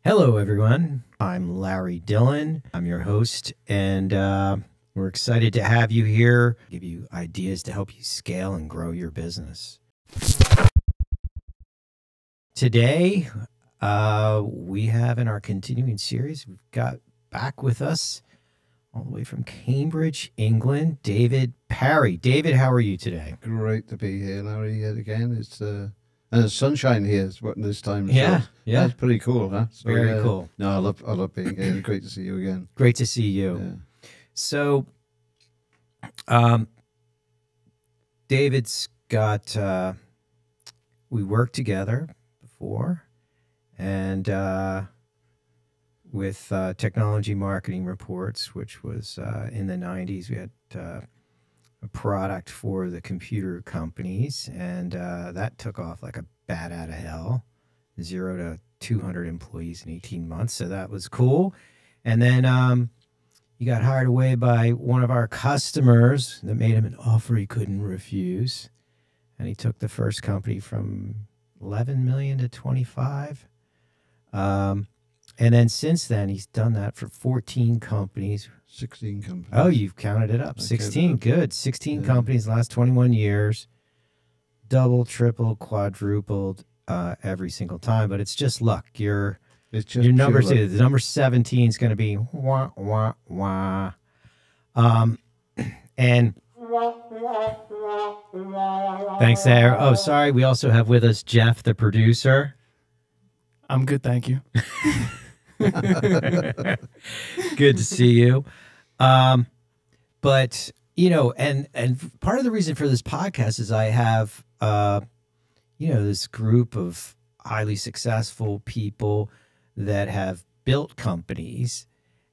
Hello, everyone. I'm Larry Dillon. I'm your host, and we're excited to have you here, give you ideas to help you scale and grow your business. Today, we have in our continuing series, we've got back with us all the way from Cambridge, England, David Parry. David, how are you today? Great to be here, Larry, yet again. And it's sunshine here this time. Yeah, yeah. That's pretty cool, huh? So, Very cool. No, I love being here. Great to see you again. Great to see you. Yeah. So, David's got, we worked together before, and with Technology Marketing Reports, which was in the 90s, we had a product for the computer companies, and that took off like a bat out of hell, 0 to 200 employees in 18 months. So that was cool. And then he got hired away by one of our customers that made him an offer he couldn't refuse. And he took the first company from 11 million to 25. And then since then, he's done that for 14 companies. 16 companies. Oh, you've counted it up. 16. Good. 16 companies last 21 years. Double, triple, quadrupled every single time. But it's just luck. Your number two. The number 17 is going to be wah, wah, wah. And thanks there. Oh, sorry. We also have with us Jeff, the producer. I'm good, thank you. Good to see you. But, you know, and part of the reason for this podcast is I have, this group of highly successful people that have built companies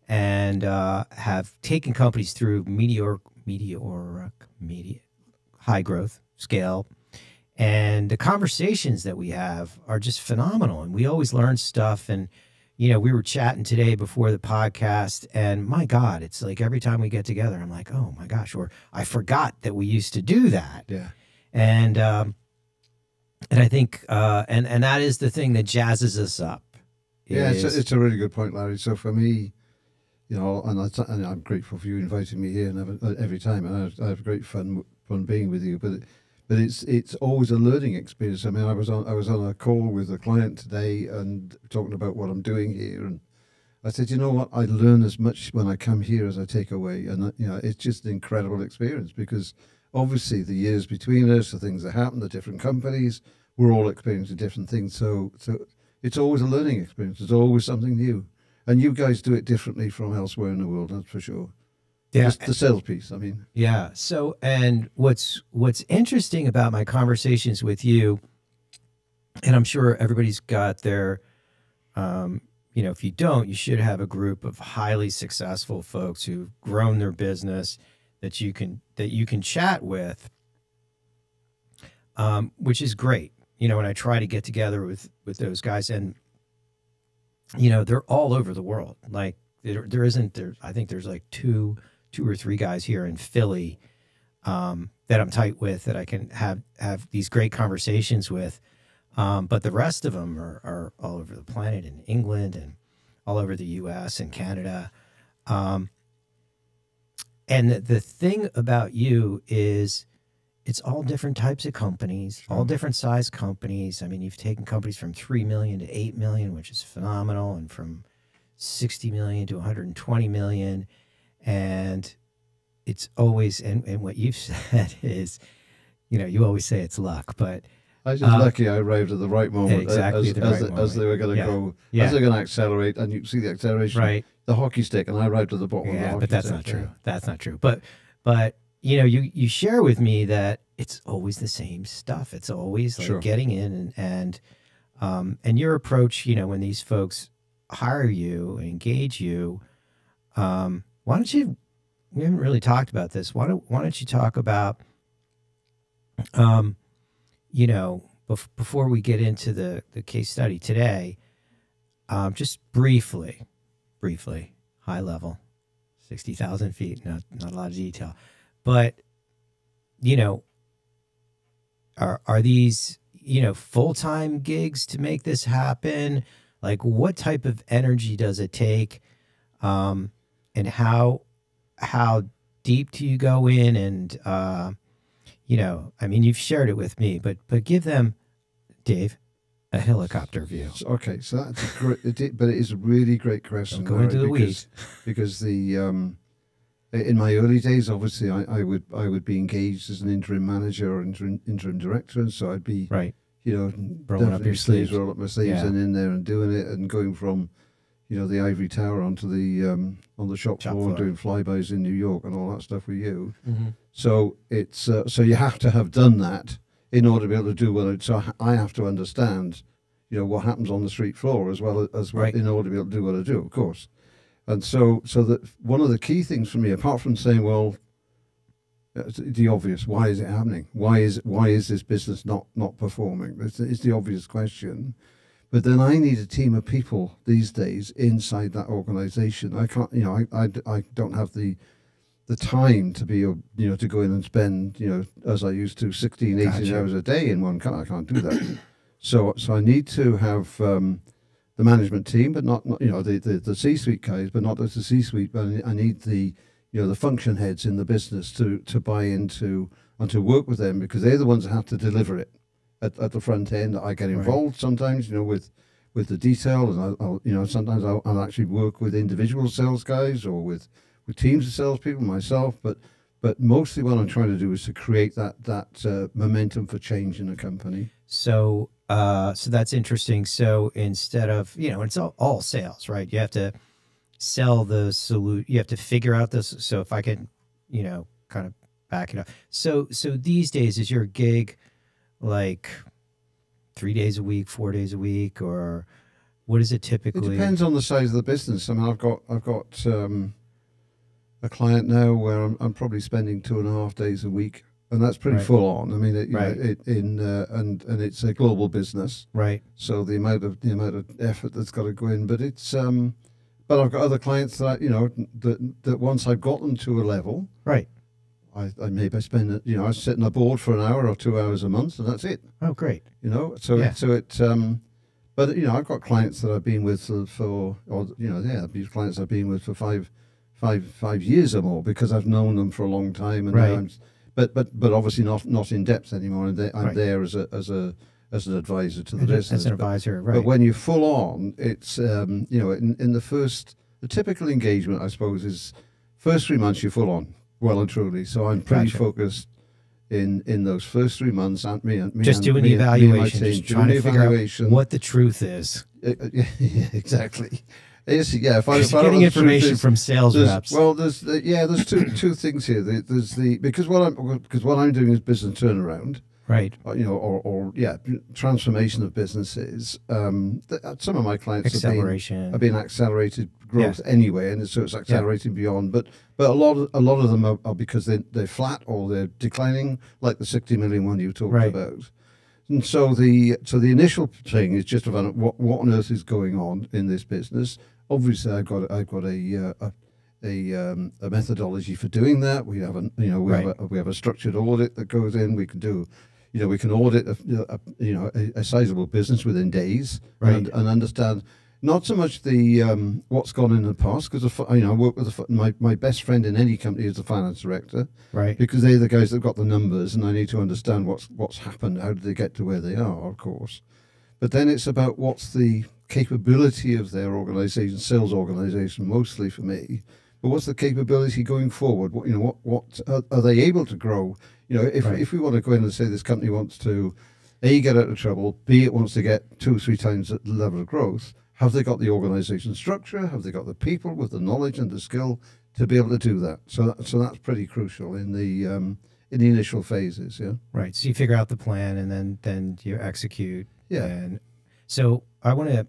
and have taken companies through high growth scale. And the conversations that we have are just phenomenal. And we always learn stuff. And, you know, we were chatting today before the podcast, and my God, it's like every time we get together, I'm like, oh my gosh, or I forgot that we used to do that. Yeah. And I think, and that is the thing that jazzes us up. Yeah, it's a really good point, Larry. So for me, you know, and I'm grateful for you inviting me here and every time. And I have great fun being with you, but it's always a learning experience. I mean, I was on a call with a client today and talking about what I'm doing here, and I said, you know what, I learn as much when I come here as I take away, and you know, it's just an incredible experience because obviously the years between us, the things that happen, the different companies, we're all experiencing different things. So it's always a learning experience. It's always something new, and you guys do it differently from elsewhere in the world, that's for sure. Yeah. Just the sales piece, I mean. Yeah. So, and what's interesting about my conversations with you, and I'm sure everybody's got their, if you don't, you should have a group of highly successful folks who've grown their business that you can chat with, which is great. You know, and I try to get together with those guys, and you know, they're all over the world. Like I think there's like two or three guys here in Philly that I'm tight with, that I can have these great conversations with. But the rest of them are all over the planet, in England and all over the US and Canada. And the thing about you is it's all different types of companies, all different size companies. I mean, you've taken companies from 3 million to 8 million, which is phenomenal, and from 60 million to 120 million. And it's always, and what you've said is, you know, you always say it's luck, but I was just lucky I arrived at the right moment, exactly as they were going to go, as they're going to accelerate, and you see the acceleration, right? The hockey stick, and I arrived at the bottom of the hockey stick. But that's not true. That's not true. But you know, you share with me that it's always the same stuff. It's always like getting in and your approach, you know, when these folks hire you and engage you, why don't you, we haven't really talked about this. Why don't you talk about, you know, before we get into the case study today, just briefly, high level, 60,000 feet, not a lot of detail, but, you know, are these, you know, full-time gigs to make this happen? Like, what type of energy does it take, and how deep do you go in? And I mean, you've shared it with me, but give them, Dave, a helicopter view. Okay, so that's a great, but it is a really great question. Don't go into the weeds. Because in my early days, obviously, I would be engaged as an interim manager or interim director, and so I'd be right. Rolling up your sleeves, roll up my sleeves, Yeah. and in there and doing it, and going from the ivory tower onto the on the shop floor and doing flybys in New York and all that stuff with you. Mm-hmm. So it's so you have to have done that in order to be able to do what so I have to understand, what happens on the street floor as well Right. in order to be able to do what I do, of course. And so that one of the key things for me, apart from saying, well, the obvious, why is it happening? Why is this business not performing? It's the obvious question. But then I need a team of people these days inside that organization. I can't, I don't have the time to be, to go in and spend, as I used to, 16, 18 Gotcha. hours a day in one car. I can't do that. So I need to have the management team, but not the C-suite guys, but not just the C-suite. But I need the function heads in the business to buy into and to work with them, because they're the ones that have to deliver it at the front end. I get involved sometimes, with the detail, and I'll sometimes I'll actually work with individual sales guys or with teams of salespeople myself. But mostly what I'm trying to do is to create that momentum for change in a company. So that's interesting. So instead of, it's all sales, right? You have to sell the solution. You have to figure out this. So if I can, kind of back it up. So these days, is your gig like 3 days a week, 4 days a week, or what is it typically? It depends on the size of the business. I mean, I've got a client now where I'm probably spending 2.5 days a week, and that's pretty Right. full on. I mean, Right. and it's a global business, Right. so the amount of effort that's got to go in. But it's but I've got other clients that that once I've got them to a level, Right. I maybe spend I sit on a board for an hour or 2 hours a month, and that's it. Oh, great. So Yeah. but I've got clients that I've been with for these clients I've been with for five years or more, because I've known them for a long time, and Right. now but obviously not in depth anymore. And I'm Right. there as an advisor to the As business. an advisor, right? But when you're full on, it's in the typical engagement, I suppose, is first 3 months you're full on, well and truly. So I'm pretty Gotcha. focused in those first 3 months, and me Just and doing me the and- me and my evaluation, team, just doing trying the to figure evaluation. out what the truth is. Yeah, exactly. Yes, yeah. If I Just don't getting know the truth information is- from sales reps. there's two things here. There's because what I'm doing is business turnaround, Right. transformation of businesses. Some of my clients Acceleration. have been accelerated growth anyway, and so it's accelerating beyond. But a lot of them are because they're flat or they're declining, like the 60 million one you talked Right. about. And so the initial thing is just about what on earth is going on in this business. Obviously, I've got a methodology for doing that. We have we have a structured audit that goes in. We can do, we can audit a sizable business within days, Right. and understand not so much the what's gone in the past, because I work with my best friend in any company is the finance director, Right. because they're the guys that got the numbers, and I need to understand what's happened. How did they get to where they are, of course. But then it's about what's the capability of their organization, sales organization, mostly for me. But what's the capability going forward? What are they able to grow? If we want to go in and say this company wants to A, get out of trouble, B, it wants to get 2 or 3 times the level of growth, have they got the organization structure? Have they got the people with the knowledge and the skill to be able to do that? So that's pretty crucial in the initial phases. Yeah. Right. So you figure out the plan, and then you execute. Yeah. And so I want to.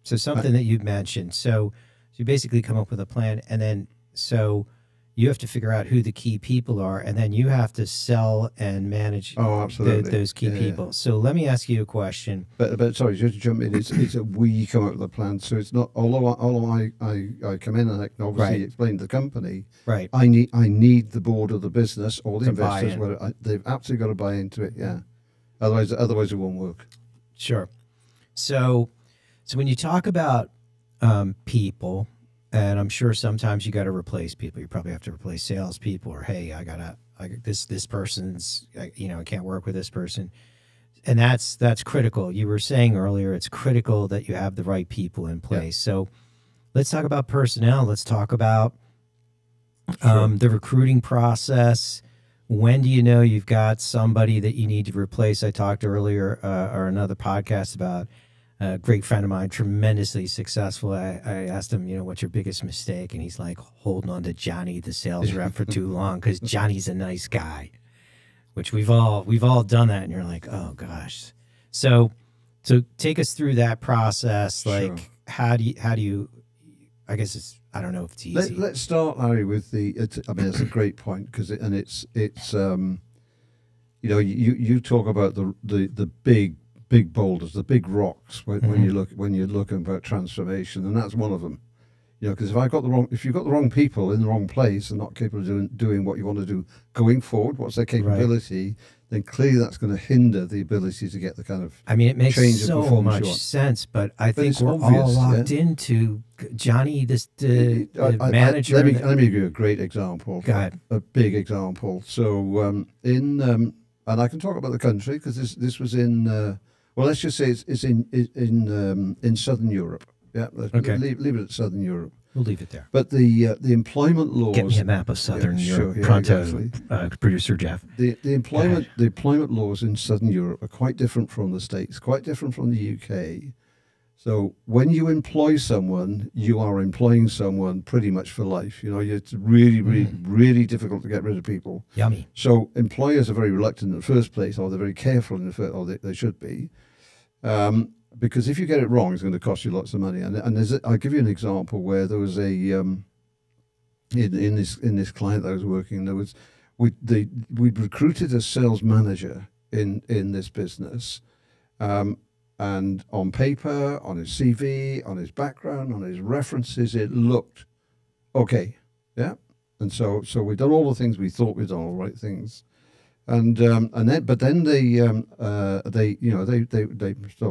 So something that you mentioned. So you basically come up with a plan, and then so you have to figure out who the key people are, and then you have to sell and manage Absolutely. those key people. So let me ask you a question. But sorry, just to jump in, it's a we come up with a plan. So it's not, although I come in and I can obviously Right. explain to the company, Right. I need the board of the business or the To buy investors, in. where they've absolutely got to buy into it. Yeah. Otherwise it won't work. Sure. So So when you talk about people, and I'm sure sometimes you got to replace people. You probably have to replace salespeople, or hey, this person's, I can't work with this person, and that's critical. You were saying earlier, it's critical that you have the right people in place. So let's talk about personnel. Let's talk about the recruiting process. When do you know you've got somebody that you need to replace? I talked earlier or another podcast about a great friend of mine, tremendously successful. I asked him, what's your biggest mistake? And he's like, holding on to Johnny, the sales rep, for too long, because Johnny's a nice guy, which we've all done that. And you're like, oh gosh. So take us through that process. Like, Sure. how do you, I guess I don't know if it's easy. Let's start, Larry, with it's a great point, because you talk about the big boulders, the big rocks when you're looking about transformation, and that's one of them. Because if you've got the wrong people in the wrong place and not capable of doing what you want to do going forward, what's their capability, then clearly that's going to hinder the ability to get the kind of it makes change so much sense, but I think we're obvious, all locked into Johnny, the manager. Let me give you a great example. Go ahead. A big example. So and I can talk about the country, because this was in well, let's just say it's in Southern Europe. Yeah, Okay. Leave it at Southern Europe. We'll leave it there. But the employment laws. Get me a map of Southern Europe. Sure, Pronto, exactly. Producer Jeff. The employment laws in Southern Europe are quite different from the States, quite different from the UK. So when you employ someone, you are employing someone pretty much for life. It's really difficult to get rid of people. Yummy. So employers are very reluctant in the first place, or they're very careful in the first, or they should be. Because if you get it wrong, it's going to cost you lots of money. And I'll give you an example where there was in this client that I was working, we'd recruited a sales manager in this business, and on paper, on his CV, on his background, on his references, it looked okay, yeah. And so we'd done all the things we thought we'd done, all the right things. But then they sort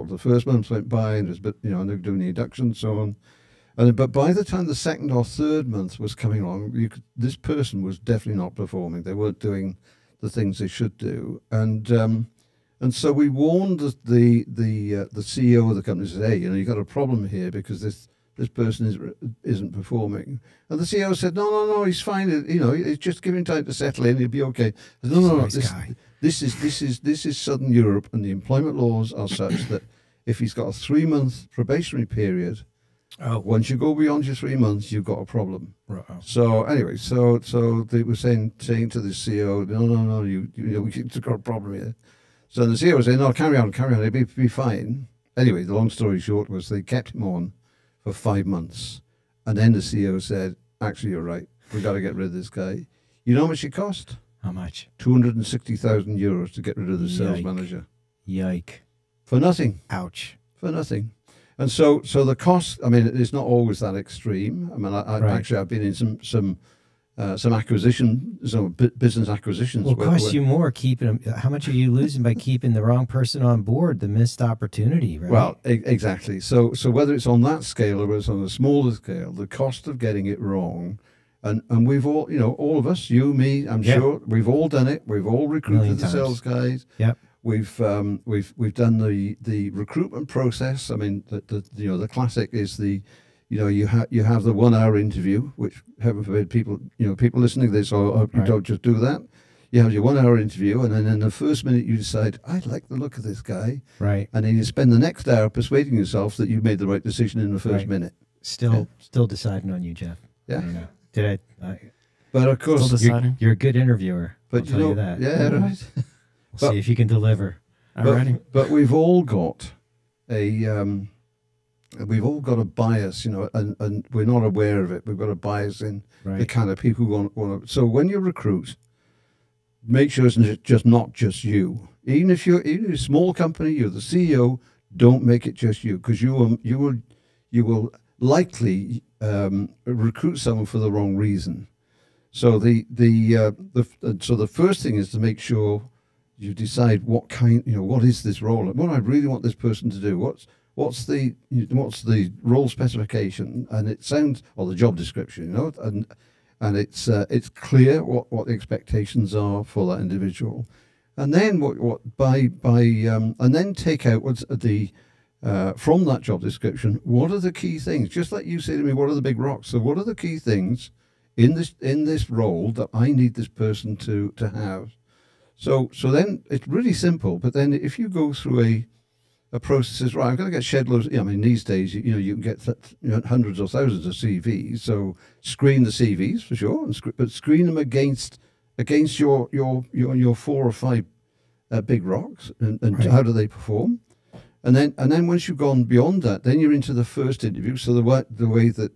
of the first month went by, and it was a bit, and they were doing the induction and so on. But by the time the second or third month was coming along, this person was definitely not performing. They weren't doing the things they should do, and so we warned the CEO of the company, said, hey, you've got a problem here, because this person isn't performing. And the CEO said, no, he's fine. It's just giving time to settle in. He'll be okay. Said, no. This is Southern Europe, and the employment laws are such that if he's got a 3-month probationary period, once you go beyond your 3 months, you've got a problem. So anyway, so they were saying to the CEO, no, you've got a problem here. So the CEO was saying, no, carry on, it'll be fine. Anyway, the long story short was they kept him on for 5 months. And then the CEO said, actually, you're right. We've got to get rid of this guy. You know how much it cost? How much? 260,000 euros to get rid of the sales manager. Yike. For nothing. Ouch. For nothing. And so the cost, it's not always that extreme. I've been in some business acquisitions. Well, it costs you more keeping them. How much are you losing by keeping the wrong person on board? The missed opportunity, right? Well, exactly. So whether it's on that scale or whether it's on a smaller scale, the cost of getting it wrong, and we've all, all of us, you, me, I'm sure, we've all done it. We've all recruited the sales guys. Yep. We've done the recruitment process. The classic is you have the 1 hour interview, which heaven forbid people listening to this or you don't just do that. You have your 1 hour interview, and then in the first minute you decide, I like the look of this guy. Right. And then you spend the next hour persuading yourself that you made the right decision in the first minute. Still deciding on you, Jeff. Yeah. Did I? But of course, Still deciding. You're a good intervieer. But I'll tell you that. Yeah, right. We'll see if you can deliver. Alrighty. But we've all got a bias, and we're not aware of it. We've got a bias in the kind of people who want to. So when you recruit, make sure it's not just you. Even if you're a small company, you're the CEO. Don't make it just you, because you will likely recruit someone for the wrong reason. So the first thing is to make sure you decide what is this role, what I really want this person to do. what's the role specification, and it sounds, or the job description, you know, and it's clear what the expectations are for that individual, and then and then take out what's the from that job description, what are the key things? Just like you say to me, what are the big rocks? So what are the key things in this role that I need this person to have? So then it's really simple. But then if you go through a process, is right, I'm going to get shed loads. I mean, these days, you can get hundreds or thousands of CVs. So screen the CVs for sure, but screen them against your 4 or 5 big rocks, and right. How do they perform? And then once you've gone beyond that, then you're into the first interview. So the way that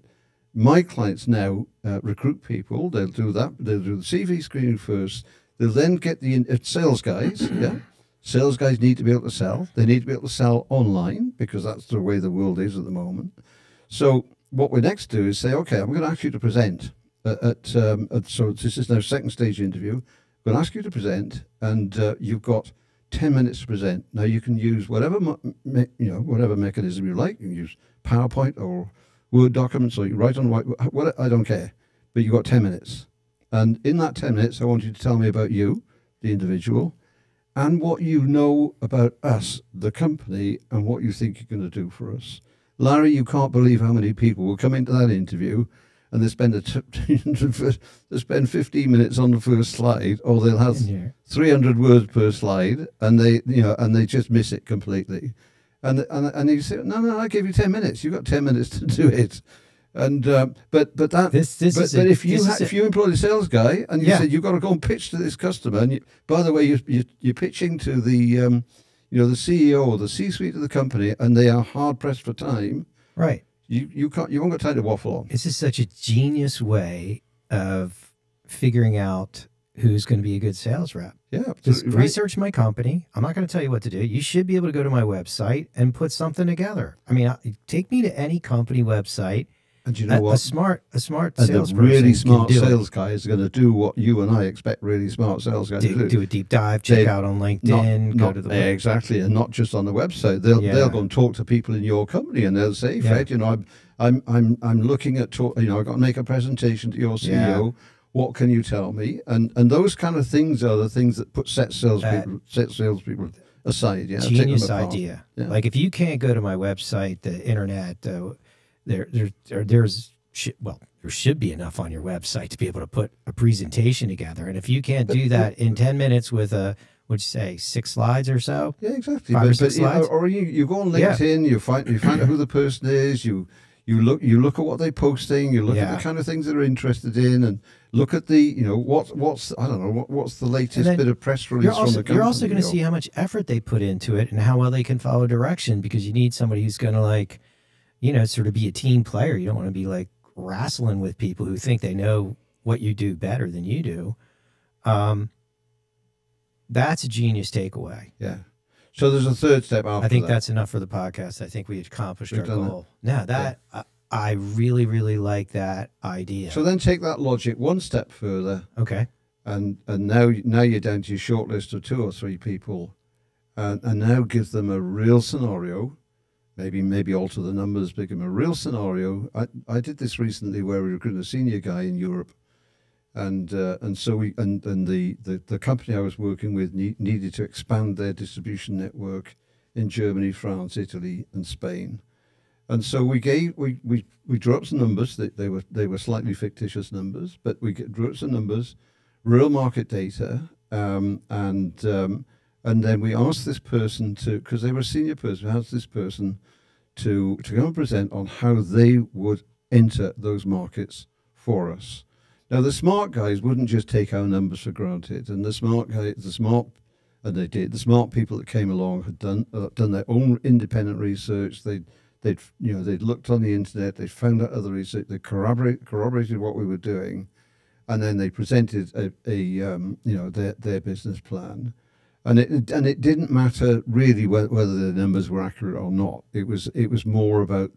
my clients now recruit people, they'll do that. They'll do the CV screening first. They'll then get the sales guys. Yeah, sales guys need to be able to sell. They need to be able to sell online because that's the way the world is at the moment. So what we next do is say, okay, I'm going to ask you to present so this is now second stage interview. I'm going to ask you to present, and you've got 10 minutes to present. Now you can use whatever whatever mechanism you like. You can use PowerPoint or Word documents, or you write on white. I don't care, but you've got 10 minutes. And in that 10 minutes, I want you to tell me about you, the individual, and what you know about us, the company, and what you think you're going to do for us. Larry, you can't believe how many people will come into that interview and they spend they spend 15 minutes on the first slide, or they'll have 300 words per slide, and they just miss it completely. And you say, no, I gave you 10 minutes. You've got 10 minutes to do it. And if you employ a sales guy and you said you've got to go and pitch to this customer, and by the way, you're pitching to the the CEO or the C-suite of the company, and they are hard pressed for time, right? You haven't got time to waffle on. This is such a genius way of figuring out who's going to be a good sales rep. Yeah, just research my company. I'm not going to tell you what to do. You should be able to go to my website and put something together. I mean, take me to any company website. And you know what? A smart salesperson, a really smart sales guy is going to do what you and I expect really smart sales guys to do. Do a deep dive, check out on LinkedIn, go to the website. Exactly, and not just on the website. They'll go and talk to people in your company, and they'll say, Fred, I'm looking at I've got to make a presentation to your CEO. Yeah. What can you tell me? And those kind of things are the things that set salespeople aside. Yeah, genius idea. Yeah. Like if you can't go to my website, the internet. There should be enough on your website to be able to put a presentation together. And if you can't do that in 10 minutes with what'd you say, 6 slides or so? Yeah, exactly. 5 or 6 slides. Or you go on LinkedIn, you find out who the person is, you look at what they're posting, you look at the kind of things they're interested in, and look at the, what's the latest bit of press release from the company. You're also going to see how much effort they put into it and how well they can follow direction, because you need somebody who's going to sort of be a team player. You don't want to be like wrestling with people who think they know what you do better than you do. That's a genius takeaway. Yeah. So there's a third step after I think that's enough for the podcast. I think we accomplished our goal. I really, really like that idea. So then take that logic one step further. Okay. And now you're down to your short list of 2 or 3 people, and now give them a real scenario. Maybe alter the numbers, make them a real scenario. I did this recently where we recruited a senior guy in Europe, and so the company I was working with needed to expand their distribution network in Germany, France, Italy, and Spain, and so we drew up some numbers. They were slightly fictitious numbers, but we drew up some numbers, real market data, and then we asked this person because they were a senior person, we asked this person to go and present on how they would enter those markets for us. Now, the smart guys wouldn't just take our numbers for granted, and the smart people that came along had done their own independent research. They'd looked on the internet, they found out other research, they corroborated what we were doing, and then they presented their business plan. And it didn't matter really whether the numbers were accurate or not. It was more about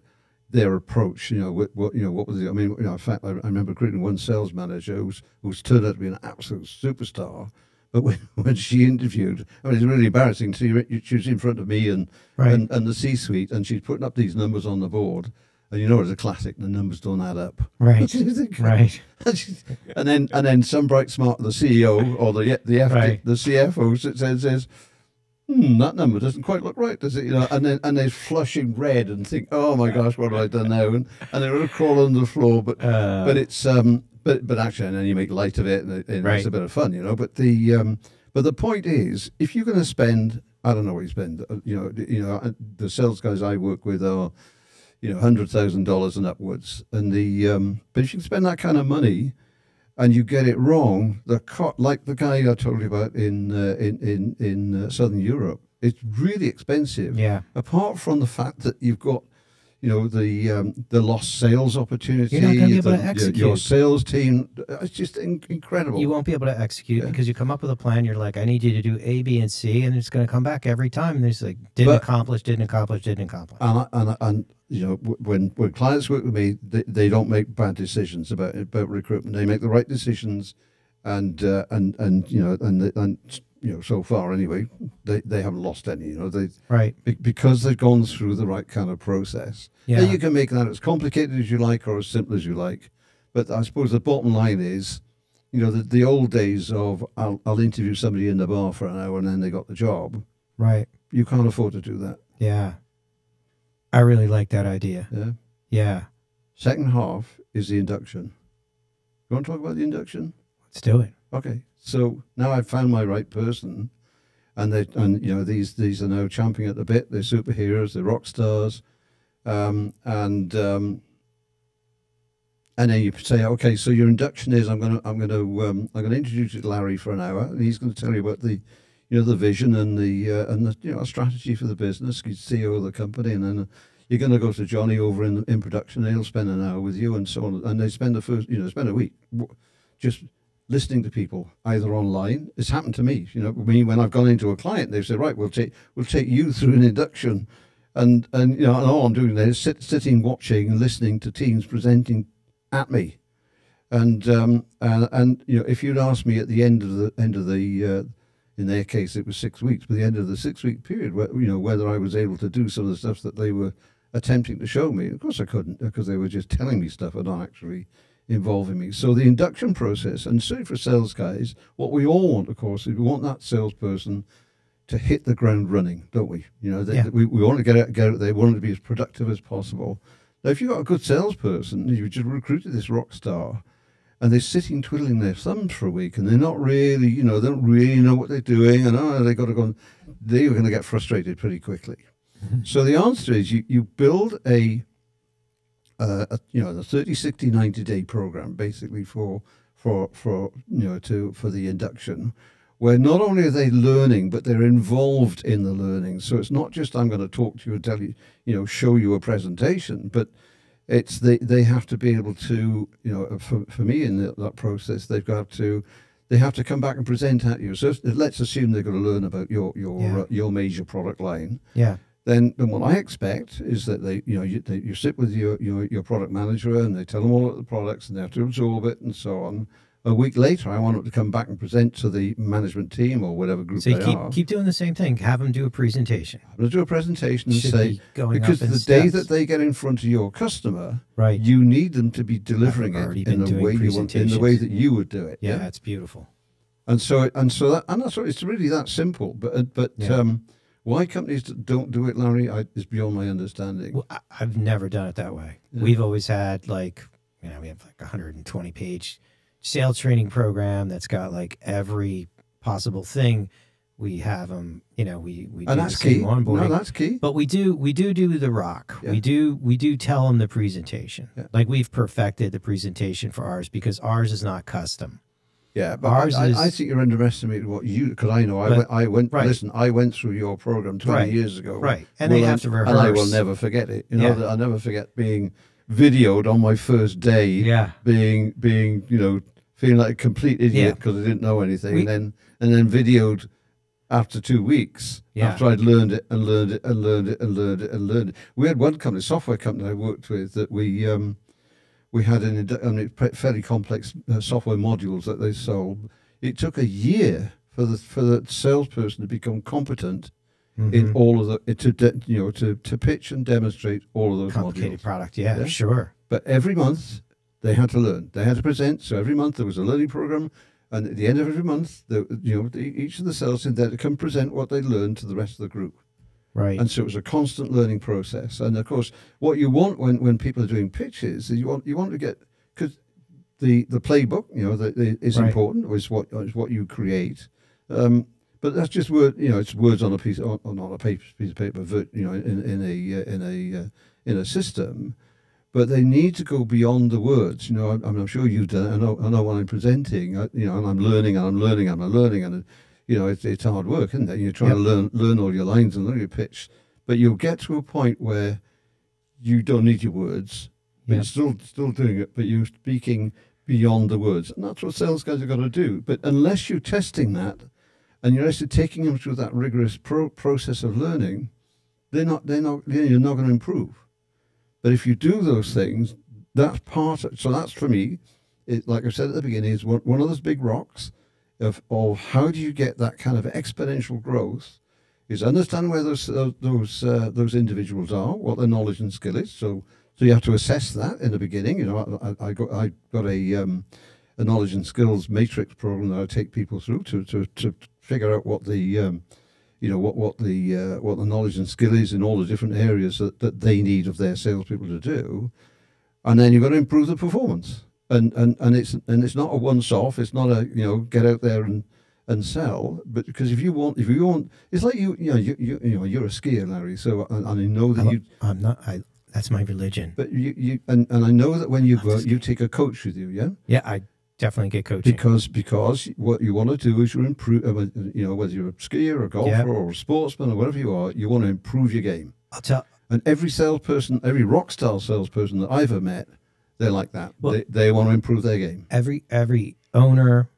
their approach. What was it? I mean, in fact, I remember recruiting one sales manager who's turned out to be an absolute superstar, But when she interviewed, I mean, it's really embarrassing. She was in front of me and the C-suite, and she's putting up these numbers on the board. And you know, it's a classic. The numbers don't add up. Right. Right. And then some bright smart, the CEO or the FD, Right. the CFO says, that number doesn't quite look right, does it? You know, and they're flushing red and think, oh my gosh, what have I done now? And they're going to crawl under the floor. But it's but actually, and then you make light of it, and it's a bit of fun, you know. But the point is, if you're going to spend, I don't know what you spend. You know, the sales guys I work with are, you know, $100,000 and upwards, and but if you can spend that kind of money, and you get it wrong, like the guy I told you about in Southern Europe, it's really expensive. Yeah. Apart from the fact that you've got, you know, the lost sales opportunity, you're not going to be able to execute. Your sales team, it's just incredible. You won't be able to execute because you come up with a plan. You're like, I need you to do A, B, and C, and it's going to come back every time. And there's like, didn't accomplish. And you know, when clients work with me, they don't make bad decisions about recruitment. They make the right decisions, and you know, and you know, so far anyway, they haven't lost any. You know, because they've gone through the right kind of process. Yeah. Now you can make that as complicated as you like or as simple as you like, but I suppose the bottom line is, you know, the old days of I'll interview somebody in the bar for an hour and then they got the job. Right. You can't afford to do that. Yeah. I really like that idea. Yeah. Yeah. Second half is the induction. You want to talk about the induction? Let's do it. Okay. So now I've found my right person, and you know, these are now champing at the bit. They're superheroes. They're rock stars, and then you say, okay, so your induction is I'm going to introduce you to Larry for an hour, and he's going to tell you about the, you know, the vision and the you know, strategy for the business. He's CEO of the company, and then you're going to go to Johnny over in production. And he'll spend an hour with you, and so on. And they spend spend a week just listening to people either online. It's happened to me. You know, when I've gone into a client, they've said, right, we'll take you through an induction, and you know, and all I'm doing there is sitting, watching, and listening to teams presenting at me, and you know, if you'd asked me at the end of the in their case, it was 6 weeks. By the end of the 6-week period, you know, whether I was able to do some of the stuff that they were attempting to show me, of course I couldn't, because they were just telling me stuff and not actually involving me. So the induction process, and certainly for sales guys, what we all want, of course, is we want that salesperson to hit the ground running, don't we? You know, we want to get out there. We want to be as productive as possible. Now, if you've got a good salesperson, you've just recruited this rock star, and they're sitting twiddling their thumbs for a week, and they're not really, you know, they don't really know what they're doing, and they got to go. They're going to get frustrated pretty quickly. Mm-hmm. So the answer is you build a you know, the 30, 60, 90-day program basically for you know, for the induction, where not only are they learning, but they're involved in the learning. So it's not just I'm going to talk to you and tell you, you know, show you a presentation, but it's they have to be able to, you know, for me in that process, they have to come back and present at you. So let's assume they're going to learn about your major product line. Yeah. Then what I expect is that you sit with your product manager and they tell them all about the products and they have to absorb it and so on. A week later, I want them to come back and present to the management team or whatever group they are. So you keep doing the same thing. Have them do a presentation. Have them do a presentation and say, because the day that they get in front of your customer, right, you need them to be delivering it in the way you want, in the way that you would do it. Yeah, that's beautiful. And that's what it's really that simple. But why companies don't do it, Larry, is beyond my understanding. Well, I've never done it that way. Yeah. We've always had we have like 120-page sales training program that's got like every possible thing. We have them, you know, we do the same onboarding. No, that's key. But we do the rock. Yeah. We do tell them the presentation. Yeah. Like we've perfected the presentation for ours because ours is not custom. Yeah, but I think you're underestimating what because I know I went. Right. Listen, I went through your program 20 years ago. Right, and they have to rehearse, and I will never forget it. You know, I'll never forget being videoed on my first day. Yeah, being you know, feeling like a complete idiot because I didn't know anything, and then videoed after 2 weeks after I'd learned it. We had one company, software company I worked with, that we had fairly complex software modules that they sold. It took a year for the salesperson to become competent Mm-hmm. in all of the to pitch and demonstrate all of those Complicated modules. product, yeah, Yeah. sure. But every month they had to learn. They had to present. So every month there was a learning program, and at the end of every month, each of the sales in there to come present what they learned to the rest of the group. Right. And so it was a constant learning process. And of course, what you want when people are doing pitches is you want to get, because the playbook is Right. important, is what you create. But that's just it's words on a piece on a piece of paper, in a system. But they need to go beyond the words. I'm sure you've done it. I know when I'm presenting, and I'm learning, and it's hard work, isn't it? You're trying to learn all your lines and learn your pitch, but you'll get to a point where you don't need your words, but you're still doing it, but you're speaking beyond the words, and that's what sales guys have got to do. But unless you're testing that, and you're actually taking them through that rigorous process of learning, you're not going to improve. But if you do those things, that's so that's for me, like I said at the beginning, is one of those big rocks of how do you get that kind of exponential growth, is understand where those individuals are, what their knowledge and skill is. So you have to assess that in the beginning. I got a knowledge and skills matrix program that I take people through to figure out what the what the knowledge and skill is in all the different areas that they need of their salespeople to do, and then you've got to improve the performance. And it's not a once-off. It's not a get out there and sell. But because if you want, it's like you're a skier, Larry. So and I know that I'm not. That's my religion. But and I know that when you go, you take a coach with you. Yeah. Yeah, I definitely get coaching. Because what you want to do is you improve. Whether you're a skier, a golfer, or a sportsman, or whatever you are, you want to improve your game. I'll tell. And every salesperson, every rock star salesperson that I've ever met, they're like that. Well, they want to improve their game. Every owner,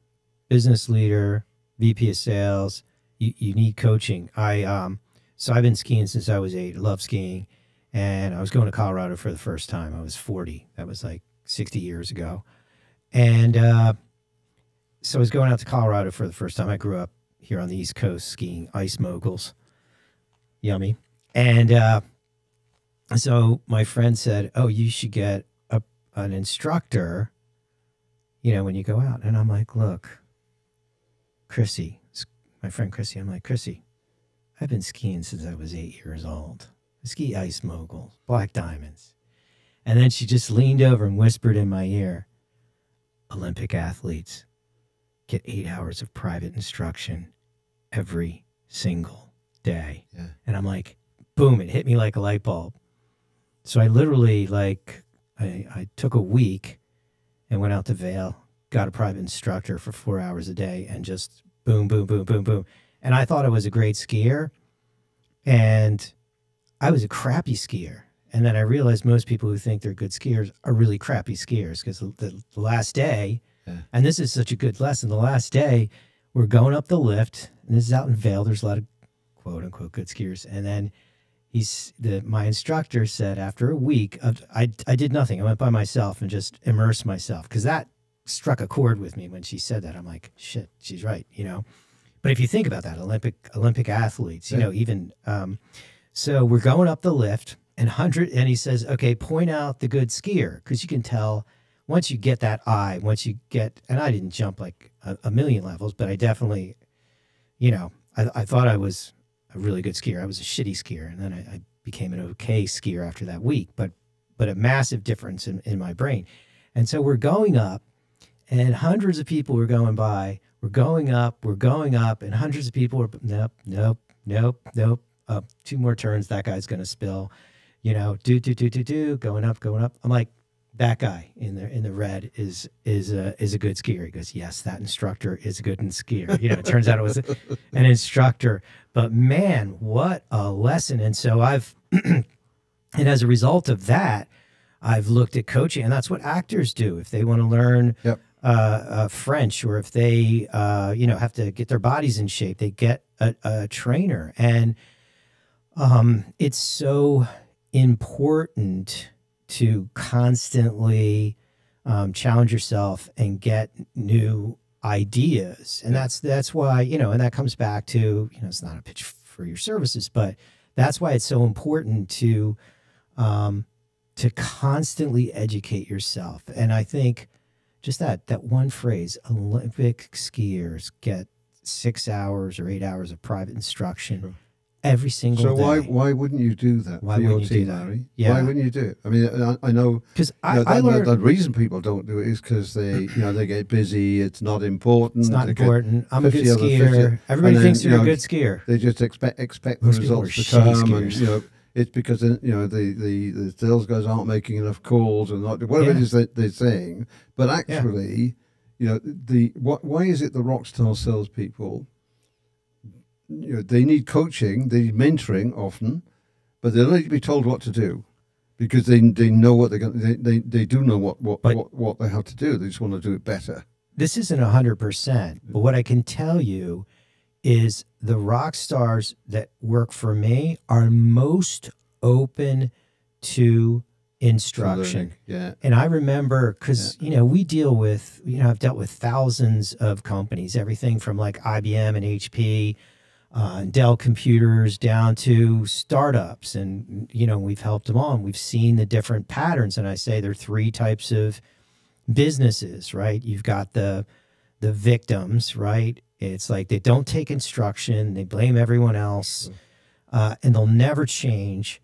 business leader, VP of sales, you need coaching. So I've been skiing since I was 8. I love skiing, and I was going to Colorado for the first time. I was 40. That was like 60 years ago, and so I was going out to Colorado for the first time. I grew up here on the East Coast skiing ice moguls, yummy, and so my friend said, "Oh, you should get an instructor, when you go out." And I'm like, "Look, Chrissy," my friend Chrissy, I'm like, "Chrissy, I've been skiing since I was 8 years old. I ski ice moguls, black diamonds." And then she just leaned over and whispered in my ear, "Olympic athletes get 8 hours of private instruction every single day." Yeah. And I'm like, boom, it hit me like a light bulb. So I literally I took a week and went out to Vail, got a private instructor for 4 hours a day, and just boom, boom, boom, boom, boom. And I thought I was a great skier, and I was a crappy skier. And then I realized most people who think they're good skiers are really crappy skiers, because the last day, and this is such a good lesson, the last day, we're going up the lift, and this is out in Vail. There's a lot of quote unquote good skiers. And then my instructor said, after a week of, I did nothing. I went by myself and just immersed myself, because that struck a chord with me when she said that. I'm like, shit, she's right, But if you think about that, Olympic athletes, even so we're going up the lift, and he says, "Okay, point out the good skier," because you can tell once you get that eye, and I didn't jump like a million levels, but I definitely, I thought I was a really good skier. I was a shitty skier, and then I became an okay skier after that week, but a massive difference in my brain. And so we're going up, and hundreds of people were going by. We're going up, and hundreds of people were, nope. 2 more turns, that guy's going to spill, going up. I'm like, that guy in the red is a good skier. He goes, "Yes, that instructor is a good skier." It turns out it was an instructor, but man, what a lesson. And so and as a result of that, I've looked at coaching, and that's what actors do. If they want to learn French, or if they, have to get their bodies in shape, they get a trainer. And it's so important to constantly challenge yourself and get new ideas. And that's why, and that comes back to, it's not a pitch for your services, but that's why it's so important to constantly educate yourself. And I think just that one phrase, Olympic skiers get 6 hours or 8 hours of private instruction every single day. So why wouldn't you do that for your team, Larry? Yeah. Why wouldn't you do it? I mean, I know because I learned the reason people don't do it is because they they get busy. It's not important. It's not important. I'm a good skier. Everybody thinks you're a good skier. They just expect the results to come, and it's because the sales guys aren't making enough calls and not whatever it is that they're saying. But actually, why is it the rock star salespeople? They need coaching, they need mentoring often, but they don't need to be told what to do because they know what they're going. They do know what they have to do. They just want to do it better. This isn't 100%, but what I can tell you is the rock stars that work for me are most open to instruction. Yeah. And I remember because, we deal with, I've dealt with thousands of companies, everything from like IBM and HP, Dell computers down to startups. And, we've helped them all and we've seen the different patterns. And I say there are 3 types of businesses, right? You've got the victims, right? It's like they don't take instruction. They blame everyone else and they'll never change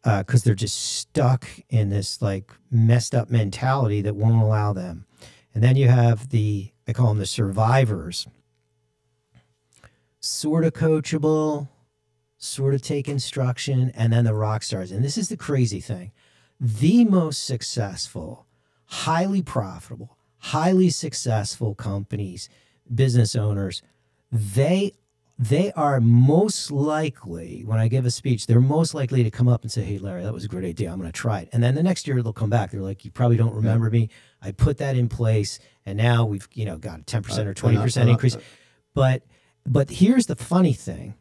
because they're just stuck in this like messed up mentality that won't allow them. And then you have I call them the survivors, sort of coachable, sort of take instruction, and then the rock stars. And this is the crazy thing. The most successful, highly profitable, highly successful companies, business owners, they are most likely, when I give a speech, they're most likely to come up and say, hey, Larry, that was a great idea. I'm going to try it. And then the next year they'll come back. They're like, you probably don't remember me. I put that in place. And now we've, got a 10% or 20% increase. But here's the funny thing.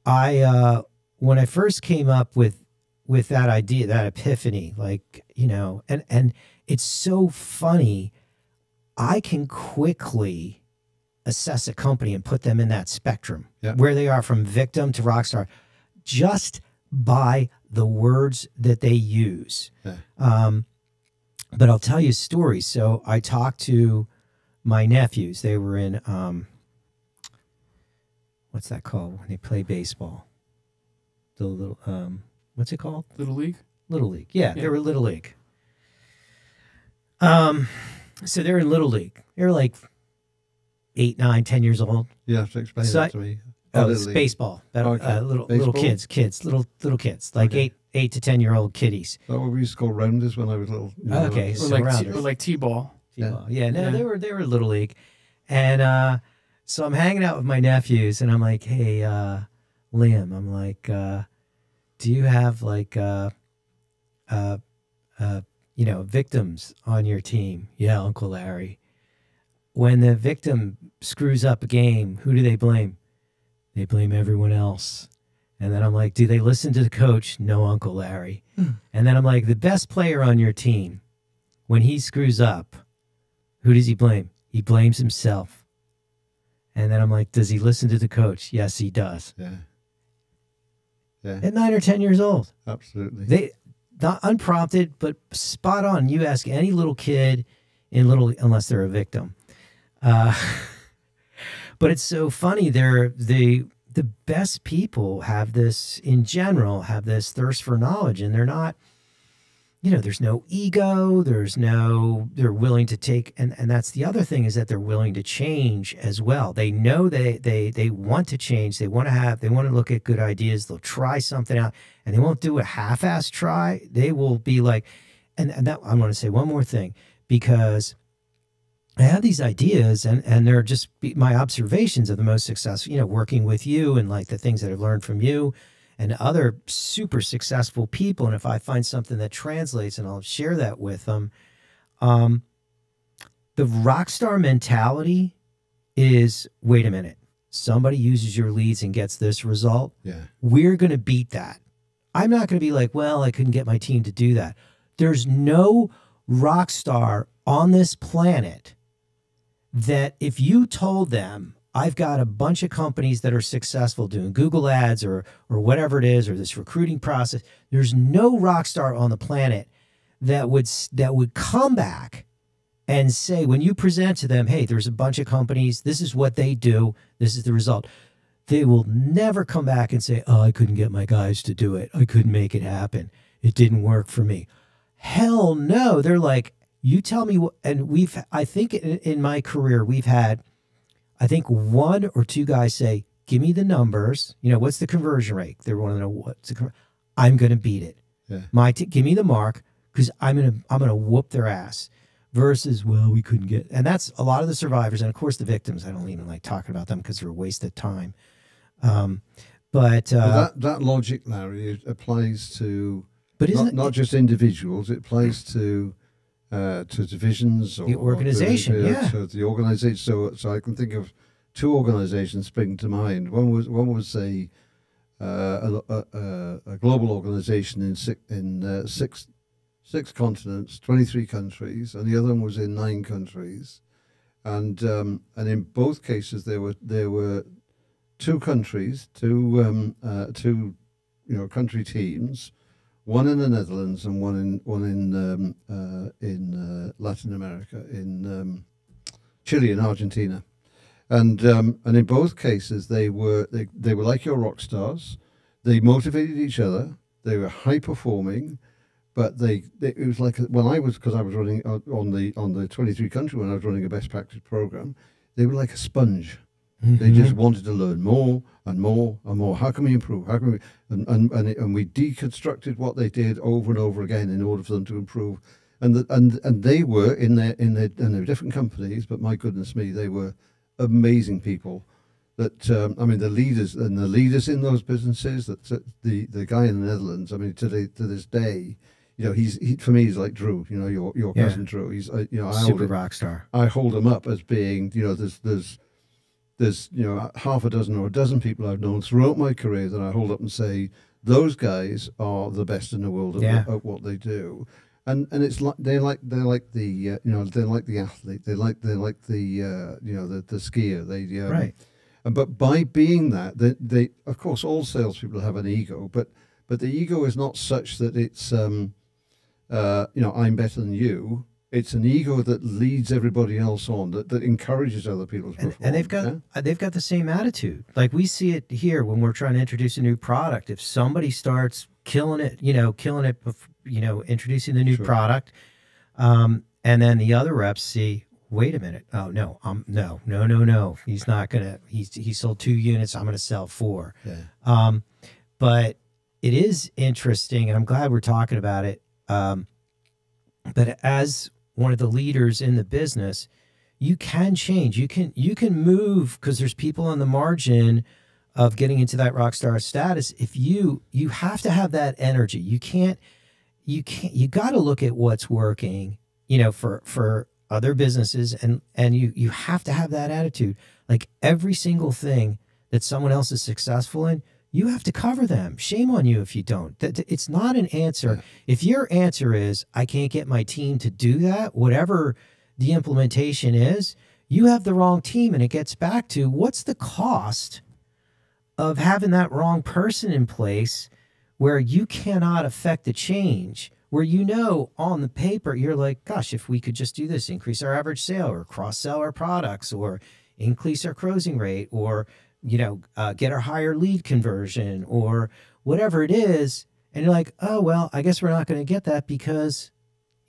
When I first came up with that idea, that epiphany, and it's so funny. I can quickly assess a company and put them in that spectrum where they are from victim to rock star just by the words that they use. But I'll tell you stories. So I talked to my nephews. They were in, what's that called when they play baseball? The little, what's it called? Little League? Little League. Yeah, they were Little League. So they're in Little League. They're like 8, 9, 10 years old. Yeah, so explain that to me. It's baseball. Little kids, little kids, like 8 to 10-year-old kiddies. Is that what we used to call rounders when I was little? Okay, so rounders. Or like T-ball. T-ball. Yeah, they were Little League. And so I'm hanging out with my nephews and I'm like, hey, Liam, I'm like, do you have like victims on your team? Yeah, Uncle Larry. When the victim screws up a game, who do they blame? They blame everyone else. And then I'm like, do they listen to the coach? No, Uncle Larry. And then I'm like, the best player on your team, when he screws up, who does he blame? He blames himself. And then I'm like, does he listen to the coach? Yes, he does. Yeah. At 9 or 10 years old. Absolutely. They not unprompted, but spot on. You ask any little kid unless they're a victim. But it's so funny. The best people have this thirst for knowledge, and they're not, there's no ego. They're willing to take, and that's the other thing is that they're willing to change as well. They know they want to change. They want to look at good ideas. They'll try something out, and they won't do a half-ass try. They will be like, and that I want to say one more thing, because I have these ideas and they're just my observations of the most successful, working with you and like the things that I've learned from you and other super successful people. And if I find something that translates, and I'll share that with them, the rock star mentality is, wait a minute, somebody uses your leads and gets this result. Yeah. We're going to beat that. I'm not going to be like, well, I couldn't get my team to do that. There's no rock star on this planet that if you told them, I've got a bunch of companies that are successful doing Google ads or whatever it is, or this recruiting process, there's no rock star on the planet that would come back and say, when you present to them, hey, there's a bunch of companies, this is what they do, this is the result. They will never come back and say, oh, I couldn't get my guys to do it. I couldn't make it happen. It didn't work for me. Hell no. They're like, you tell me what, and I think in my career, we've had, I think 1 or 2 guys say, give me the numbers. What's the conversion rate? They want to know what's the I'm going to beat it. Yeah. Give me the mark, because I'm going to whoop their ass. Versus, well, we couldn't get, and that's a lot of the survivors, and of course the victims. I don't even like talking about them because they're a waste of time. But that logic, Larry, applies to not just individuals. It applies to divisions or the organization, to the organization. So I can think of 2 organizations spring to mind. One was a global organization in six continents, 23 countries, and the other one was in 9 countries, and in both cases there were 2 countries, two country teams, one in the Netherlands and one in Latin America, in Chile and Argentina, and in both cases they were like your rock stars. They motivated each other. They were high performing. But it was like because I was running on the 23 country, when I was running a best practice program, they were like a sponge. Mm-hmm. They just wanted to learn more and more and more. How can we improve? How can we? And we deconstructed what they did over and over again in order for them to improve. And they were in their different companies, but my goodness me, they were amazing people. That the leaders in those businesses. That the guy in the Netherlands. I mean, to this day. He for me, he's like Drew. Your cousin Drew. He's super rock star. I hold him up as being there's half a dozen or a dozen people I've known throughout my career that I hold up and say those guys are the best in the world at what they do, and it's like they're like the athlete. They're like the skier. Right. But by being that, they of course all salespeople have an ego, but the ego is not such that it's I'm better than you. It's an ego that leads everybody else on, that encourages other people's performance. And they've got the same attitude. Like we see it here when we're trying to introduce a new product. If somebody starts killing it, introducing the new product, and then the other reps see, wait a minute, oh no, no, he's not gonna. He sold 2 units. I'm gonna sell 4. Yeah. But it is interesting, and I'm glad we're talking about it. But as one of the leaders in the business, you can change. You can move, because there's people on the margin of getting into that rock star status. If you have to have that energy. You got to look at what's working, for other businesses, and you have to have that attitude. Like every single thing that someone else is successful in, you have to cover them. Shame on you if you don't. It's not an answer. Yeah. If your answer is, I can't get my team to do that, whatever the implementation is, you have the wrong team. And it gets back to, what's the cost of having that wrong person in place where you cannot affect the change, where on the paper, you're like, gosh, if we could just do this, increase our average sale or cross-sell our products or increase our closing rate or get our higher lead conversion or whatever it is. And you're like, oh, well, I guess we're not going to get that because,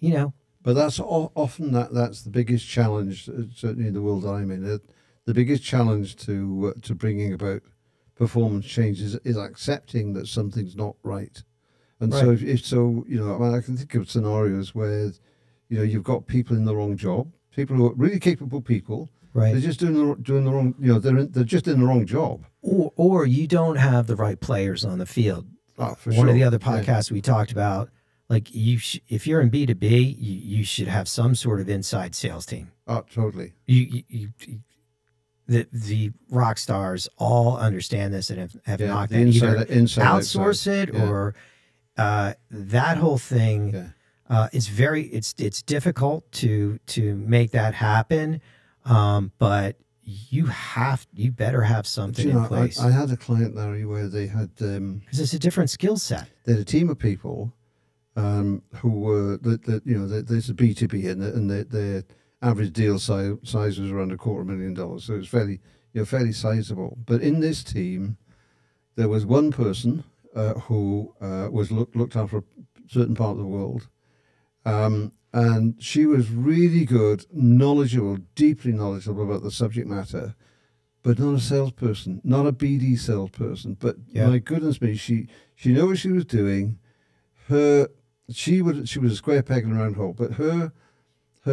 But that's often that's the biggest challenge, certainly in the world that I'm in. The biggest challenge to bringing about performance change is accepting that something's not right. And right. So I can think of scenarios where, you've got people in the wrong job, people who are really capable people. Right. They're just doing the wrong, they're just in the wrong job. Or you don't have the right players on the field. Oh, for One sure. of the other podcasts we talked about, like if you're in B2B, you should have some sort of inside sales team. Oh, totally. The rock stars all understand this and have not either outsource it or that whole thing. Yeah. It's difficult to make that happen. But you better have something in place. I had a client, Larry, where they had because it's a different skill set. They had a team of people who were there's a B2B and their average deal size was around $250,000, so it was fairly sizable. But in this team, there was one person who was looked after a certain part of the world, and she was really good, knowledgeable, deeply knowledgeable about the subject matter, but not a salesperson, not a BD salesperson. But my goodness me, she knew what she was doing. She was a square peg in a round hole, but her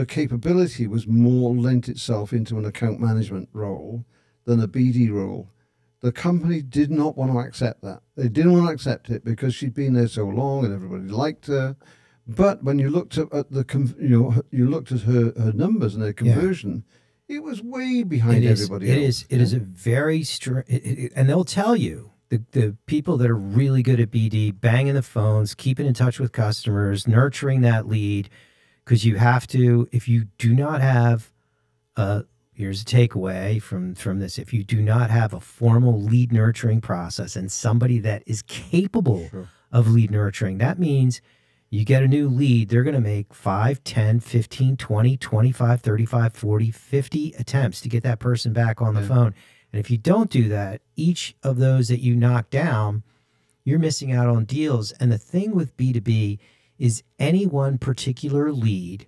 capability was more lent itself into an account management role than a BD role. The company did not want to accept that. They didn't want to accept it because she'd been there so long and everybody liked her. But when you looked at you looked at her numbers and her conversion, it was way behind everybody else. It is a very and they'll tell you the people that are really good at BD, banging the phones, keeping in touch with customers, nurturing that lead, because you have to. If you do not have here's a takeaway from this. If you do not have a formal lead nurturing process and somebody that is capable of lead nurturing, that means you get a new lead, they're going to make 5, 10, 15, 20, 25, 35, 40, 50 attempts to get that person back on the phone. And if you don't do that, each of those that you knock down, you're missing out on deals. And the thing with B2B is any one particular lead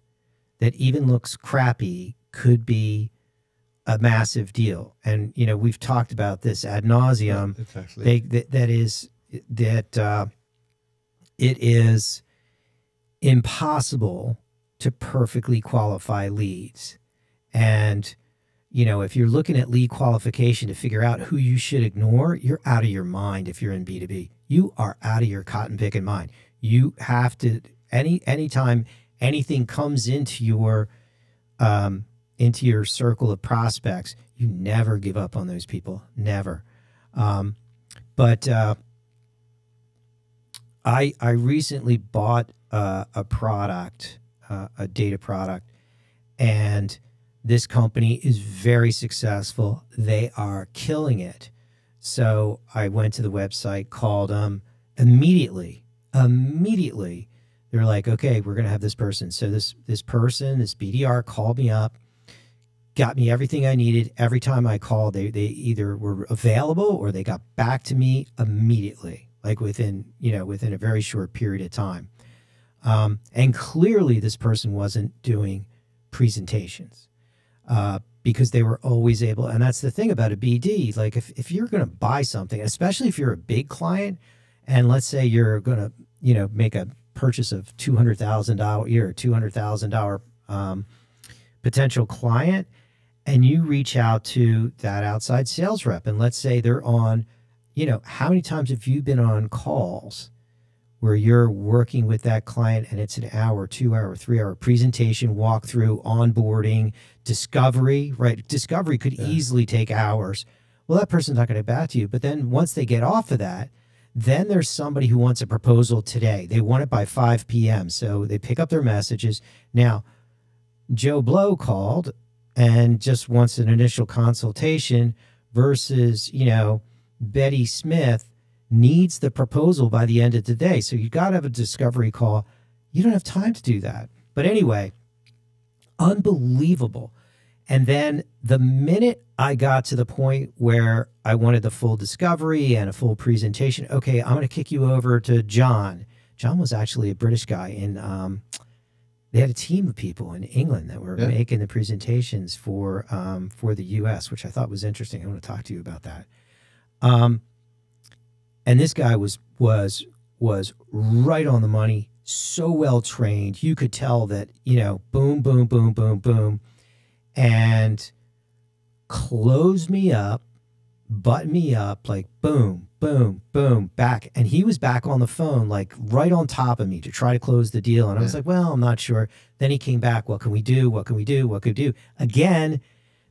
that even looks crappy could be a massive deal. And, we've talked about this ad nauseum. It is impossible to perfectly qualify leads. And, if you're looking at lead qualification to figure out who you should ignore, you're out of your mind. If you're in B2B, you are out of your cotton picking mind. You have to, anytime anything comes into your circle of prospects, you never give up on those people. Never. But I recently bought a product, a data product, and this company is very successful. They are killing it. So I went to the website, called them immediately. They're like, okay, we're going to have this person. So this BDR called me up, got me everything I needed. Every time I called, they either were available or they got back to me immediately, like within a very short period of time. And clearly this person wasn't doing presentations because they were always able. And that's the thing about a BD. Like if you're going to buy something, especially if you're a big client, and let's say you're going to, make a purchase of $200,000 a year, $200,000 potential client, and you reach out to that outside sales rep, and let's say they're on, how many times have you been on calls where you're working with that client and it's an hour, 2 hour, 3 hour presentation, walkthrough, onboarding, discovery, right? Discovery could easily take hours. Well, that person's not going to get back to you. But then once they get off of that, then there's somebody who wants a proposal today. They want it by 5 p.m. So they pick up their messages. Now, Joe Blow called and just wants an initial consultation versus, Betty Smith needs the proposal by the end of the day. So you got to have a discovery call. You don't have time to do that. But anyway, unbelievable. And then the minute I got to the point where I wanted the full discovery and a full presentation, okay, I'm going to kick you over to John. John was actually a British guy, and they had a team of people in England that were making the presentations for the U.S., which I thought was interesting. I want to talk to you about that. And this guy was right on the money, so well trained. You could tell that, boom, boom, boom, boom, boom, and close me up, button me up, like boom, boom, boom, back. And he was back on the phone, like right on top of me to try to close the deal. And I was like, well, I'm not sure. Then he came back. What can we do? What can we do? What could we do? Again,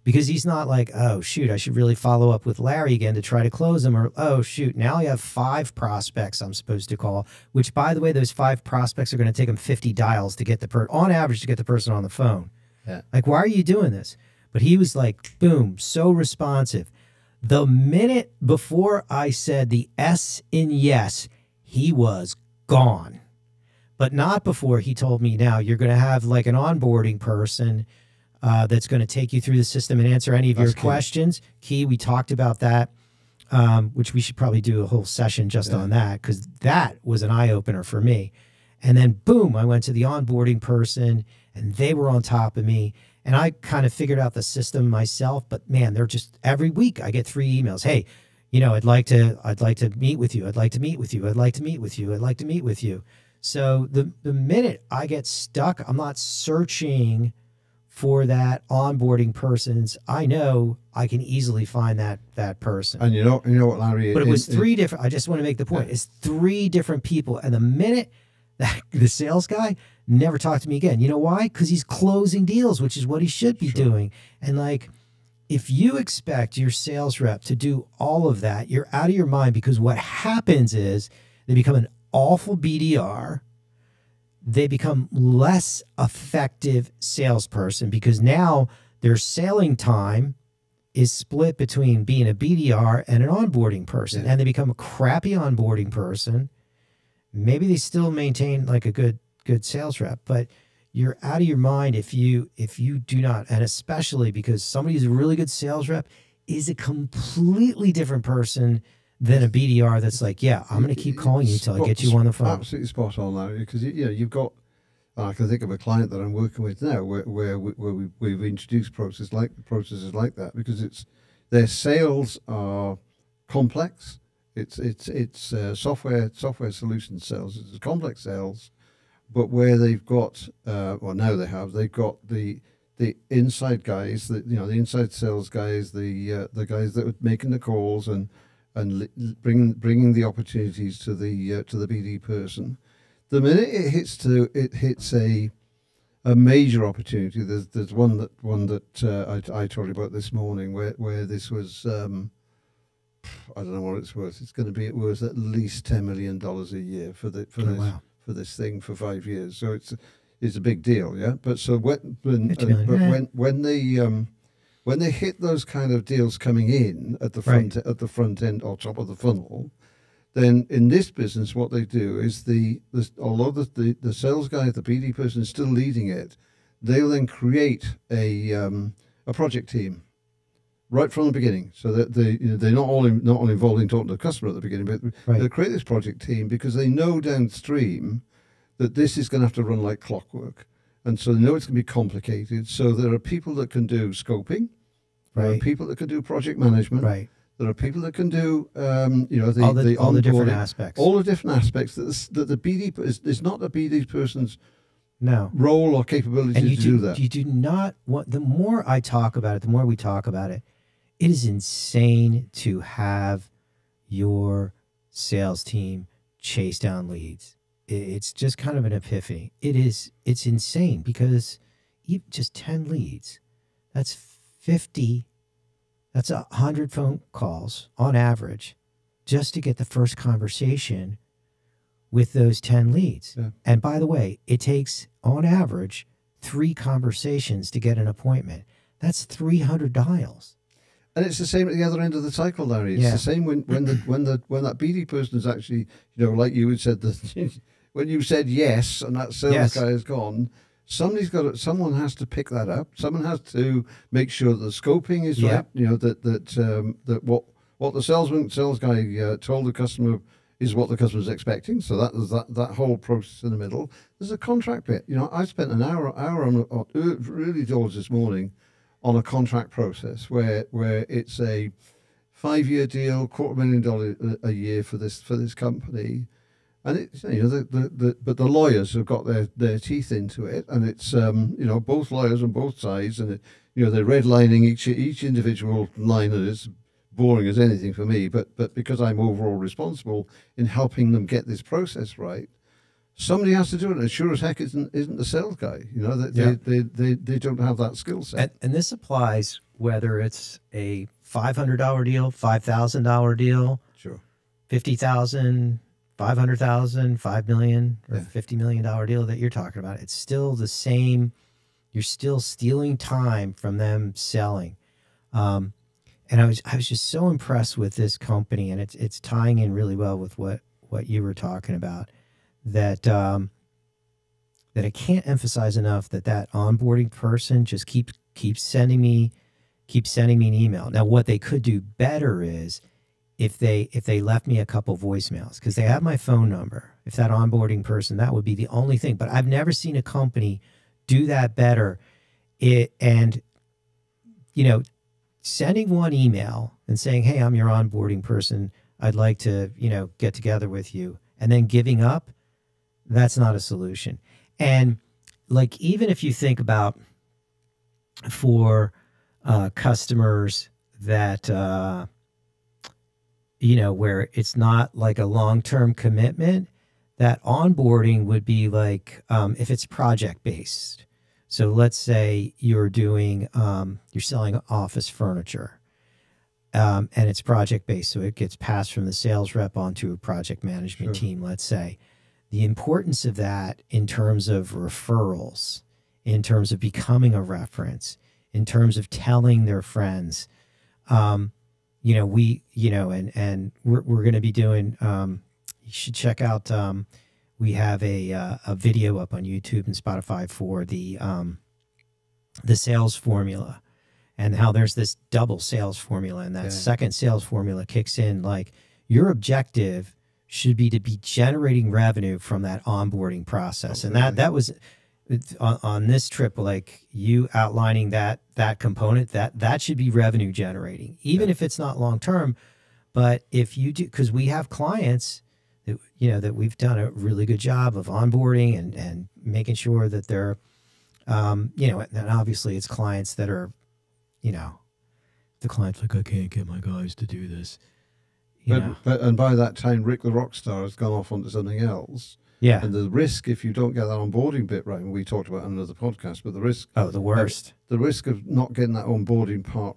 because he's not like, oh, shoot, I should really follow up with Larry again to try to close him. Or, oh, shoot, now I have 5 prospects I'm supposed to call, which, by the way, those 5 prospects are going to take him 50 dials to get on average, to get the person on the phone. Yeah. Like, why are you doing this? But he was like, boom, so responsive. The minute before I said the S in yes, he was gone. But not before he told me, now you're going to have like an onboarding person that's going to take you through the system and answer any of your questions. Key, we talked about that, which we should probably do a whole session just on that, because that was an eye-opener for me. And then, boom, I went to the onboarding person, and they were on top of me. And I kind of figured out the system myself. But, man, they're just, every week I get 3 emails. Hey, you know, I'd like to meet with you. I'd like to meet with you. I'd like to meet with you. I'd like to meet with you. So the minute I get stuck, I'm not searching for that onboarding person's. I know I can easily find that person. And you know what, Larry? But it was three different. I just want to make the point. Yeah. It's 3 different people, and the minute that the sales guy never talked to me again. You know why? Because he's closing deals, which is what he should be doing. And like, if you expect your sales rep to do all of that, you're out of your mind, because what happens is they become an awful BDR. They become less effective salesperson, because now their selling time is split between being a BDR and an onboarding person. And they become a crappy onboarding person. Maybe they still maintain like a good sales rep, but you're out of your mind if you do not. And especially because somebody who's a really good sales rep is a completely different person than a BDR that's like, yeah, I'm going to keep calling you until I get you on the phone. Absolutely spot on, Larry, because you've got, I can think of a client that I'm working with now where we've introduced processes like that, because their sales are complex. It's software solution sales. It's complex sales, but where they've got they've got the inside guys, the inside sales guys, the guys that are making the calls and bringing the opportunities to the BD person. The minute it hits a major opportunity, there's one that I told you about this morning where this was I don't know what it's worth. It's going to be worth at least $10 million a year for this thing for 5 years. So it's a big deal, yeah. But so when they hit those kind of deals coming in at the front end or top of the funnel, then in this business what they do is although the sales guy, the BD person is still leading it, they'll then create a project team right from the beginning, so that they're not only involved in talking to the customer at the beginning, but they'll create this project team because they know downstream that this is going to have to run like clockwork. And so they know it's going to be complicated. So there are people that can do scoping. There are people that can do project management. There are people that can do, all the different aspects. All the different aspects that the BD is not the BD person's role or capability to do that. You do not want. The more I talk about it, the more we talk about it. It is insane to have your sales team chase down leads. It's just kind of an epiphany. It's insane, because even just 10 leads, that's 50. That's 100 phone calls on average just to get the first conversation with those 10 leads. Yeah. And by the way, it takes on average 3 conversations to get an appointment. That's 300 dials. And it's the same at the other end of the cycle, Larry. It's the same when that BD person is actually, like you had said, that when you said yes and that sales guy is gone, someone has to pick that up. Someone has to make sure that the scoping is right. That what the sales guy told the customer is what the customer's expecting. So that whole process in the middle. There's a contract bit. I spent an hour on really doors this morning on a contract process where it's a 5-year deal, $250,000 a year for this company, and it's but the lawyers have got their teeth into it, and it's both lawyers on both sides, and they're redlining each individual line, and it's boring as anything for me, but because I'm overall responsible in helping them get this process right. Somebody has to do it, and sure as heck isn't the sales guy. They don't have that skill set. And this applies whether it's a $500 deal, $5,000 deal, sure, $50,000, $500,000, $5 million, or $50 million deal that you're talking about. It's still the same You're still stealing time from them selling. And I was just so impressed with this company, and it's tying in really well with what you were talking about. That that I can't emphasize enough that onboarding person just keeps sending me an email. Now, what they could do better is if they left me a couple voicemails, because they have my phone number. If that onboarding person, that would be the only thing. But I've never seen a company do that better. And sending one email and saying, "Hey, I'm your onboarding person. I'd like to, get together with you," and then giving up, that's not a solution. And like, even if you think about for customers that, where it's not like a long-term commitment, that onboarding would be like, if it's project-based. So let's say you're doing, you're selling office furniture, and it's project-based. So it gets passed from the sales rep onto a project management team, let's say. The importance of that in terms of referrals, in terms of becoming a reference, in terms of telling their friends, and we're going to be doing, you should check out, we have a video up on YouTube and Spotify for the sales formula, and how there's this double sales formula, and that second sales formula kicks in. Like, your objective should be to be generating revenue from that onboarding process. And that was on this trip, like you outlining that component, that should be revenue generating, even if it's not long term. But if you do, because we have clients that we've done a really good job of onboarding and making sure that they're, and obviously it's clients that are, the client's like, "I can't get my guys to do this." And by that time, Rick the Rockstar has gone off onto something else. Yeah. And the risk, if you don't get that onboarding bit right, and we talked about it on another podcast, but the risk... Oh, the worst. The risk of not getting that onboarding part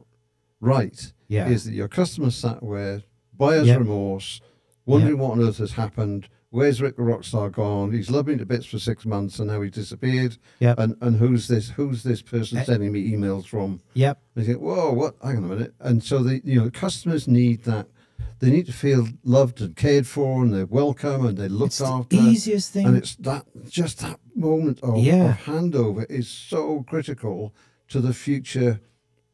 right is that your customer sat where, buyer's remorse, wondering what on earth has happened. Where's Rick the Rockstar gone? He's loved me to bits for 6 months and now he disappeared. Yep. And who's this person sending me emails from? Yep. And you think, whoa, what? Hang on a minute. And so customers need that. They need to feel loved and cared for, and they're welcome, and they're looked after. The easiest thing. And it's that moment of handover is so critical to the future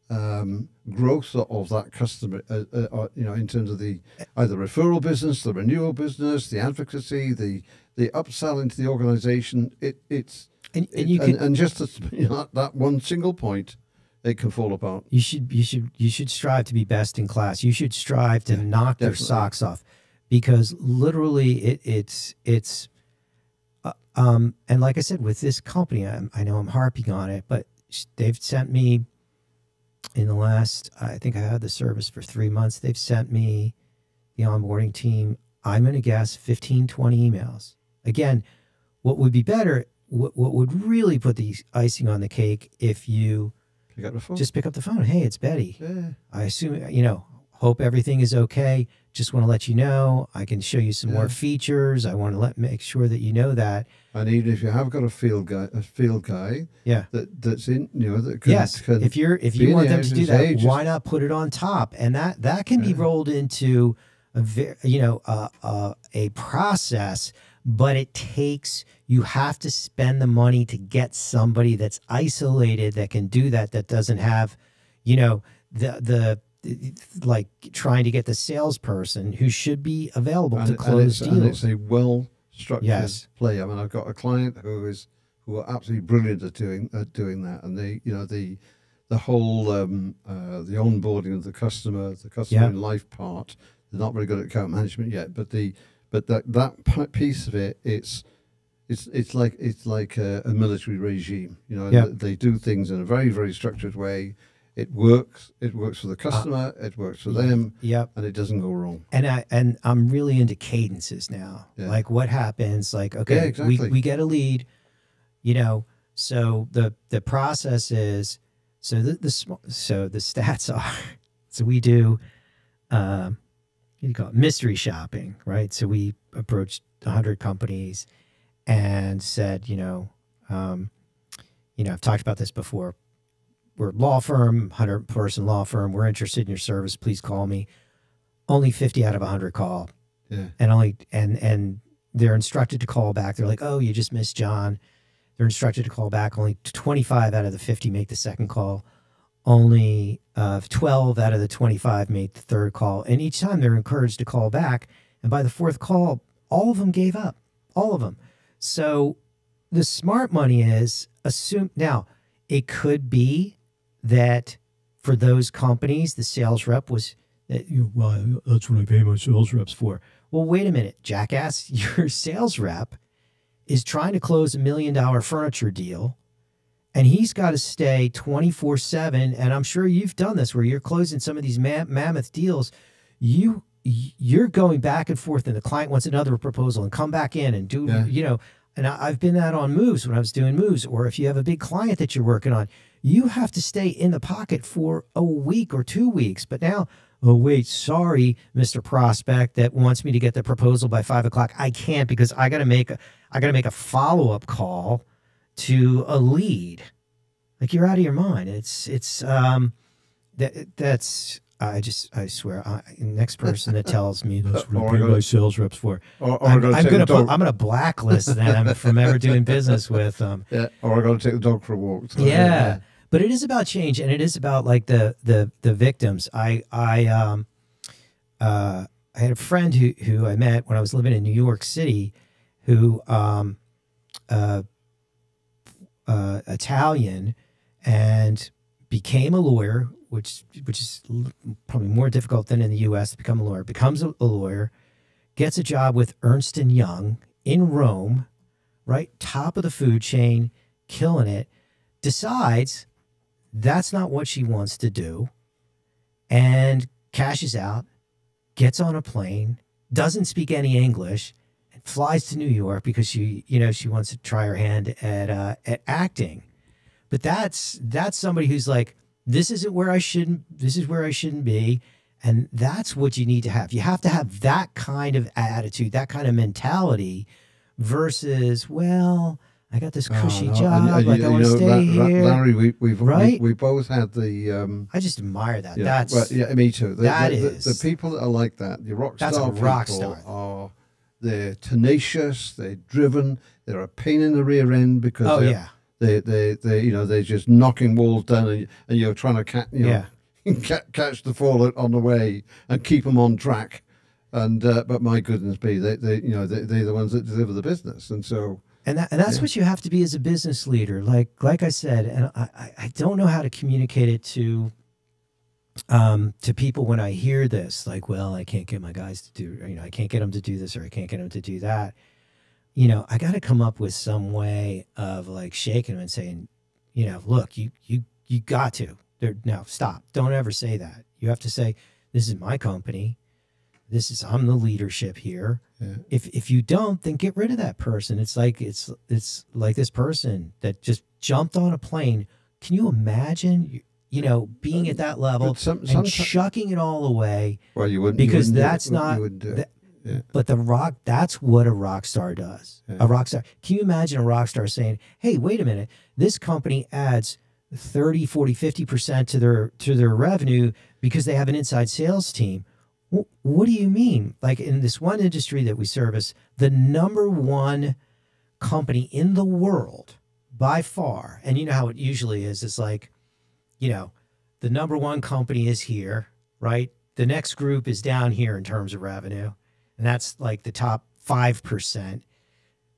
growth of that customer. In terms of the either referral business, the renewal business, the advocacy, the upsell into the organization. And just that one single point, it can fall apart. You should strive to be best in class. You should strive to knock their socks off, because literally it's and like I said, with this company, I know I'm harping on it, but they've sent me in the last, I think I had the service for 3 months. They've sent me, the onboarding team, I'm going to guess 15, 20 emails. Again, what would be better, what would really put the icing on the cake, if you pick up the phone. Just pick up the phone. "Hey, it's Betty. Yeah. I assume, hope everything is okay. Just want to let you know, I can show you some more features. I want to make sure that you know that." And even if you have got a field guy, that's in, that can, if you want them to do that, why not put it on top? And that can be rolled into a process, but you have to spend the money to get somebody that's isolated that can do that doesn't have, like trying to get the salesperson who should be available to close deals. And it's a well-structured play. I mean, I've got a client who are absolutely brilliant at doing that, and they, the whole the onboarding of the customer in life part. They're not very good at account management yet, but that piece of it, it's like a military regime. They do things in a very, very structured way. It works. It works for the customer. It works for them. Yep. And it doesn't go wrong. And I'm really into cadences now. Like, what happens? Like, okay, exactly. we get a lead. So the process is, so the stats are, so we do, you call it mystery shopping, right? So we approached 100 companies and said, I've talked about this before. We're a law firm, 100-person law firm. We're interested in your service. Please call me. Only 50 out of 100 call. Yeah. And they're instructed to call back. They're like, oh, you just missed John. They're instructed to call back. Only 25 out of the 50 make the second call. Only 12 out of the 25 make the third call. And each time they're encouraged to call back. And by the fourth call, all of them gave up. All of them. So the smart money is assume. Now, it could be that for those companies, the sales rep was, well, that's what I pay my sales reps for. Well, wait a minute, jackass. Your sales rep is trying to close $1 million furniture deal, and he's got to stay 24/7. And I'm sure you've done this where you're closing some of these mammoth deals. You're going back and forth, and the client wants another proposal and come back in and do, and I've been that on moves when I was doing moves, or if you have a big client that you're working on, you have to stay in the pocket for a week or 2 weeks. But now, oh, wait, sorry, Mr. Prospect that wants me to get the proposal by 5 o'clock. I can't because I got to make a follow-up call to a lead. Like, you're out of your mind. I swear, next person that tells me that's what I pay my sales reps for, I'm gonna blacklist them from ever doing business with them. Yeah, or I'm gonna take the dog for a walk. So, yeah. But it is about change, and it is about like the victims. I had a friend who I met when I was living in New York City, who Italian, and became a lawyer, which is probably more difficult than in the U.S. to become a lawyer. Becomes a lawyer, gets a job with Ernst & Young in Rome, right, top of the food chain, killing it. Decides that's not what she wants to do, and cashes out, gets on a plane, doesn't speak any English, and flies to New York because she wants to try her hand at acting. But that's somebody who's like, this is where I shouldn't be. And that's what you need to have. You have to have that kind of attitude, that kind of mentality versus, well, I got this cushy job. I want to stay here. Larry, we both had the. I just admire that. Yeah, me too. The people that are like that, the rock star people they're tenacious, they're driven, they're a pain in the rear end because they're just knocking walls down, and you're trying to catch the fall on the way and keep them on track. And but my goodness me, they're the ones that deliver the business, and so. And that's what you have to be as a business leader. Like I said, and I don't know how to communicate it to people when I hear this. Like, well, I can't get my guys to do, I can't get them to do this, or I can't get them to do that. I got to come up with some way of like shaking them and saying, look, you got to. Now stop. Don't ever say that. You have to say, this is my company. I'm the leadership here. Yeah. If you don't, then get rid of that person. It's like this person that just jumped on a plane. Can you imagine, being at that level and chucking it all away? Well, you wouldn't, because that's not. Yeah. But that's what a rock star does. Yeah. A rock star. Can you imagine a rock star saying, "Hey, wait a minute. This company adds 30, 40, 50% to their revenue because they have an inside sales team." What do you mean? Like, in this one industry that we service, the #1 company in the world by far, and you know how it usually is, it's like, the #1 company is here, right? The next group is down here in terms of revenue, and that's like the top 5%.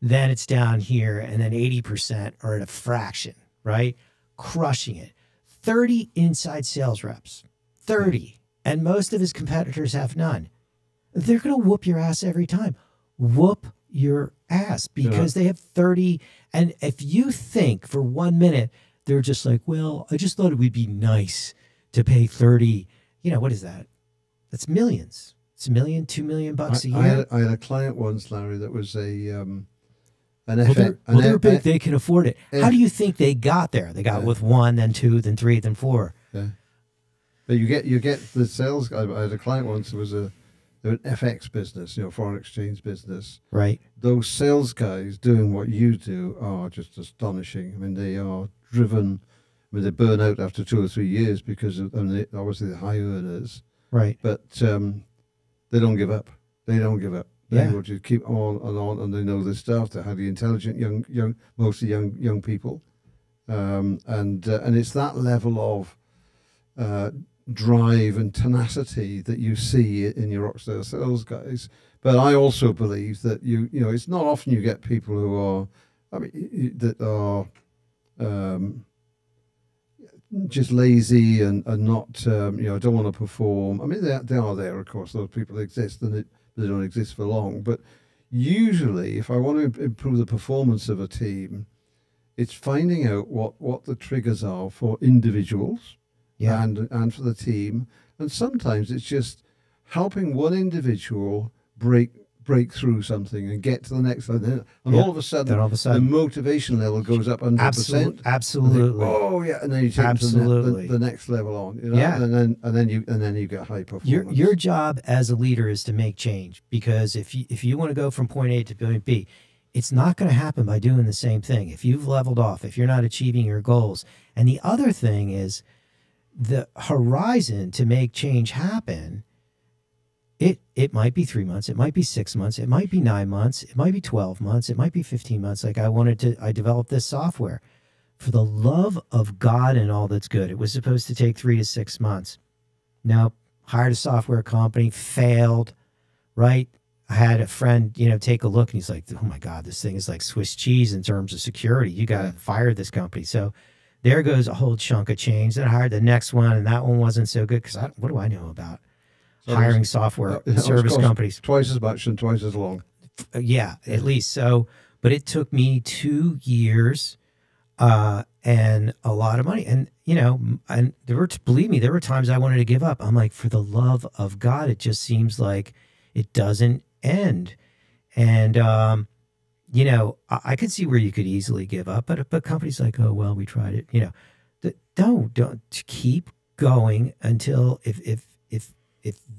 Then it's down here, and then 80% are at a fraction, right? Crushing it. 30 inside sales reps, 30. And most of his competitors have none. They're going to whoop your ass every time. Whoop your ass because they have 30. And if you think for 1 minute, they're just like, well, I just thought it would be nice to pay 30. What is that? That's millions. It's $1 million, $2 million a year. I had a client once, Larry, that was an they're big. They can afford it. How do you think they got there? They got with 1, then 2, then 3, then 4. Yeah. But you get the sales. I had a client once. There was an FX business, foreign exchange business. Right. Those sales guys doing what you do are just astonishing. I mean, they are driven. I mean, they burn out after 2 or 3 years because of, and obviously they're high earners, Right. but they don't give up. They don't give up. They Yeah. will just keep on, and they know their stuff. They're highly intelligent, mostly young people, and it's that level of drive and tenacity that you see in your rockstar sales guys. But I also believe that you know it's not often you get people who are, I mean, that are just lazy and not don't want to perform. I mean, they are there, of course. Those people exist, and they don't exist for long. But usually, if I want to improve the performance of a team, it's finding out what the triggers are for individuals, Yeah. and for the team. And sometimes it's just helping one individual break through something and get to the next level. And Yeah. all of a sudden, Then all of a sudden, the motivation level goes up 100%. Absolutely. Oh yeah, and then you take it to Absolutely. the next level on, you know? Yeah. and then you get high performance. Your job as a leader is to make change, because if you want to go from point A to point B, it's not going to happen by doing the same thing. If you've leveled off, if you're not achieving your goals. And the other thing is the horizon to make change happen. It might be 3 months, it might be 6 months, it might be 9 months, it might be 12 months, it might be 15 months. Like I developed this software for the love of God and all that's good. It was supposed to take 3 to 6 months. Now, hired a software company, failed, right? I had a friend, take a look, and he's like, oh my God, this thing is like Swiss cheese in terms of security. You got to fire this company. So there goes a whole chunk of change. Then I hired the next one, and that one wasn't so good because what do I know about hiring software service companies? Twice as much and twice as long. Yeah, at least. So, but it took me 2 years and a lot of money. And, and believe me, there were times I wanted to give up. I'm like, for the love of God, it just seems like it doesn't end. And, I could see where you could easily give up, but companies like, oh, well, we tried it, don't keep going until if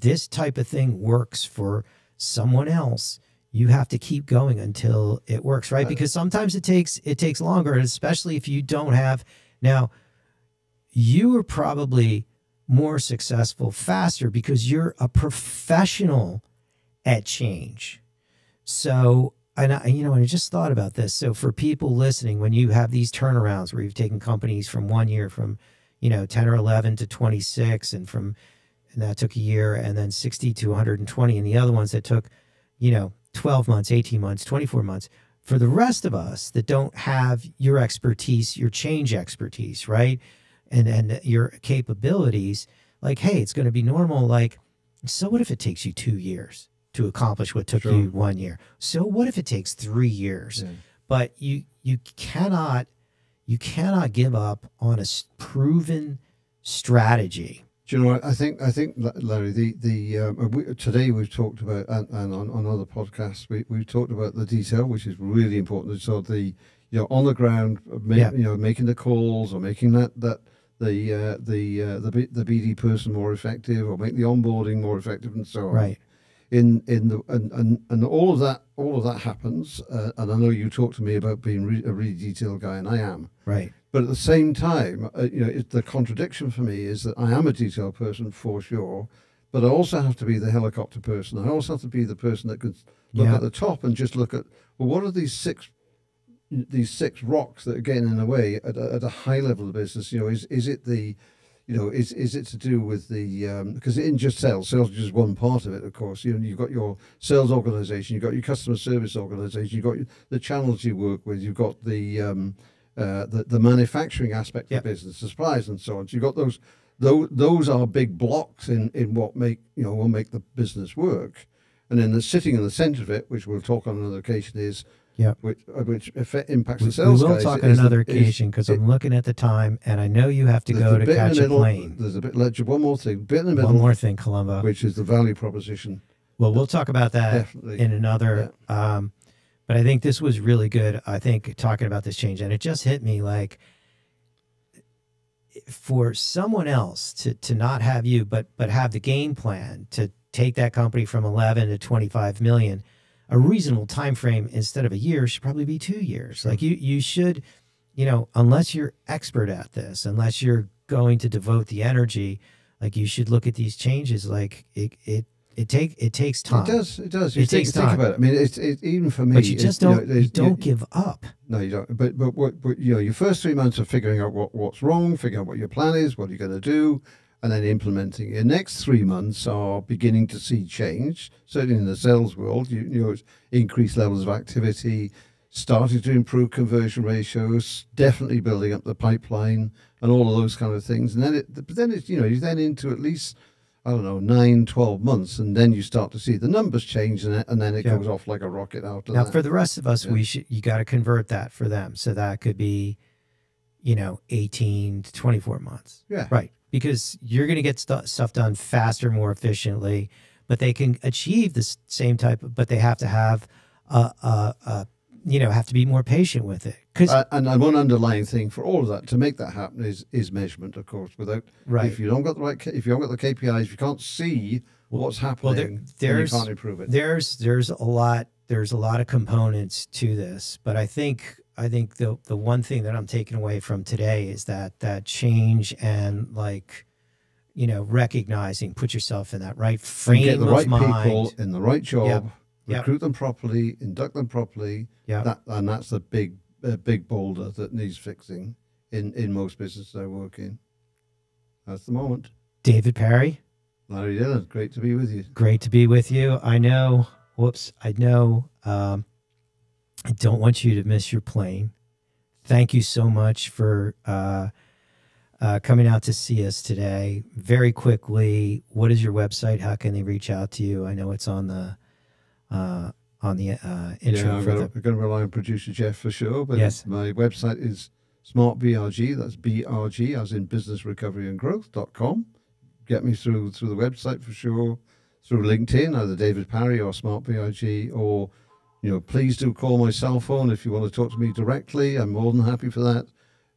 this type of thing works for someone else, you have to keep going until it works, right? Because sometimes it takes longer, especially if you don't have. Now, you are probably more successful faster because you're a professional at change. So, and I just thought about this. So for people listening, when you have these turnarounds where you've taken companies from 1 year from, 10 or 11 to 26, and that took a year, and then 60 to 120, and the other ones that took, 12 months, 18 months, 24 months. For the rest of us that don't have your expertise, your change expertise, right? And your capabilities, like, hey, it's going to be normal. Like, so what if it takes you 2 years to accomplish what took you 1 year? So what if it takes 3 years? Yeah. But you cannot give up on a proven strategy. Do you know what? I think Larry, today we've talked about, and on other podcasts we've talked about the detail, which is really important. So the on the ground, making the calls, or making the BD person more effective, or make the onboarding more effective, and so on. Right. And all of that happens. And I know you talked to me about being a really detailed guy, and I am. Right. But at the same time, the contradiction for me is that I am a detailed person for sure, but I also have to be the helicopter person. I also have to be the person that can look at the top and just look at, well, what are these six rocks that are getting in the way at a high level of business? Is it the, is it to do with the, because it isn't just sales is just one part of it, of course. You've got your sales organization, you've got your customer service organization, you've got the channels you work with, you've got the manufacturing aspect of business, the supplies and so on. So you've got those are big blocks in what make the business work. And then sitting in the center of it, which we'll talk on another occasion, is which impacts the sales guys. We will talk on another occasion, because I'm looking at the time, and I know you have to go to catch a plane. There's a bit, one more thing, bit in the middle. One more thing, Columbo. Which is the value proposition. Well, we'll talk about that in another. Yeah. But I think this was really good. I think talking about this change, and it just hit me like, for someone else to not have you, but have the game plan to take that company from 11 to 25 million, a reasonable time frame instead of a year should probably be 2 years. Like you should, you know, unless you're expert at this, unless you're going to devote the energy, like you should look at these changes. Like it takes time. It does. It takes time. Think about it. I mean, it's even for me. But you just don't. You don't give up. No, you don't. But you know, your first 3 months of figuring out what's wrong, figuring out what your plan is, what you're going to do, and then implementing. Your next 3 months are beginning to see change. Certainly in the sales world, you know, it's increased levels of activity, starting to improve conversion ratios, definitely building up the pipeline, and all of those kind of things. And then it's, you know, you're then into at least, I don't know, 9, 12 months, and then you start to see the numbers change, and then it goes off like a rocket after now, that. for the rest of us, you got to convert that for them. So that could be, you know, 18 to 24 months. Yeah. Right. Because you're going to get stuff done faster, more efficiently, but they can achieve the same type of, but they have to have you know, have to be more patient with it. And one underlying thing for all of that to make that happen is measurement, of course. Without if you don't got the right, if you haven't got the KPIs, if you can't see what's happening, then you can't improve it. There's a lot of components to this, but I think the one thing that I'm taking away from today is that change and, like, you know, recognizing, put yourself in that right frame get the of right mind. people in the right job. Yep. Recruit them properly, induct them properly. Yeah, and that's the big boulder that needs fixing in most businesses I work in. That's the moment. David Parry, Larry Dillon, great to be with you. Great to be with you. I know. I know. I don't want you to miss your plane. Thank you so much for coming out to see us today. Very quickly, what is your website? How can they reach out to you? I know it's on the intro. Yeah, I'm going to rely on producer Jeff for sure. But yes, my website is SmartBRG. That's BRG, as in businessrecoveryandgrowth.com. Get me through the website for sure. Through LinkedIn, either David Parry or SmartBRG, or, you know, please do call my cell phone if you want to talk to me directly. I'm more than happy for that.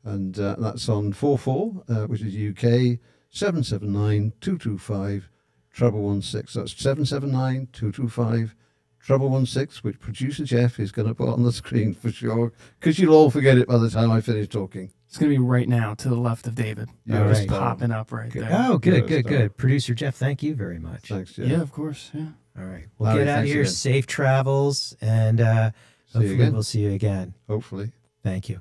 And that's on 44, which is UK 779-225-16. That's 779-225-16, which producer Jeff is going to put on the screen for sure, because you'll all forget it by the time I finish talking. It's going to be right now to the left of David. Yeah, Just popping up right there. Oh, good. Producer Jeff, thank you very much. Thanks, Jeff. Yeah, of course. Yeah. All right. We'll Larry, get out of here. again. Safe travels, and hopefully we'll see you again. Hopefully. Thank you.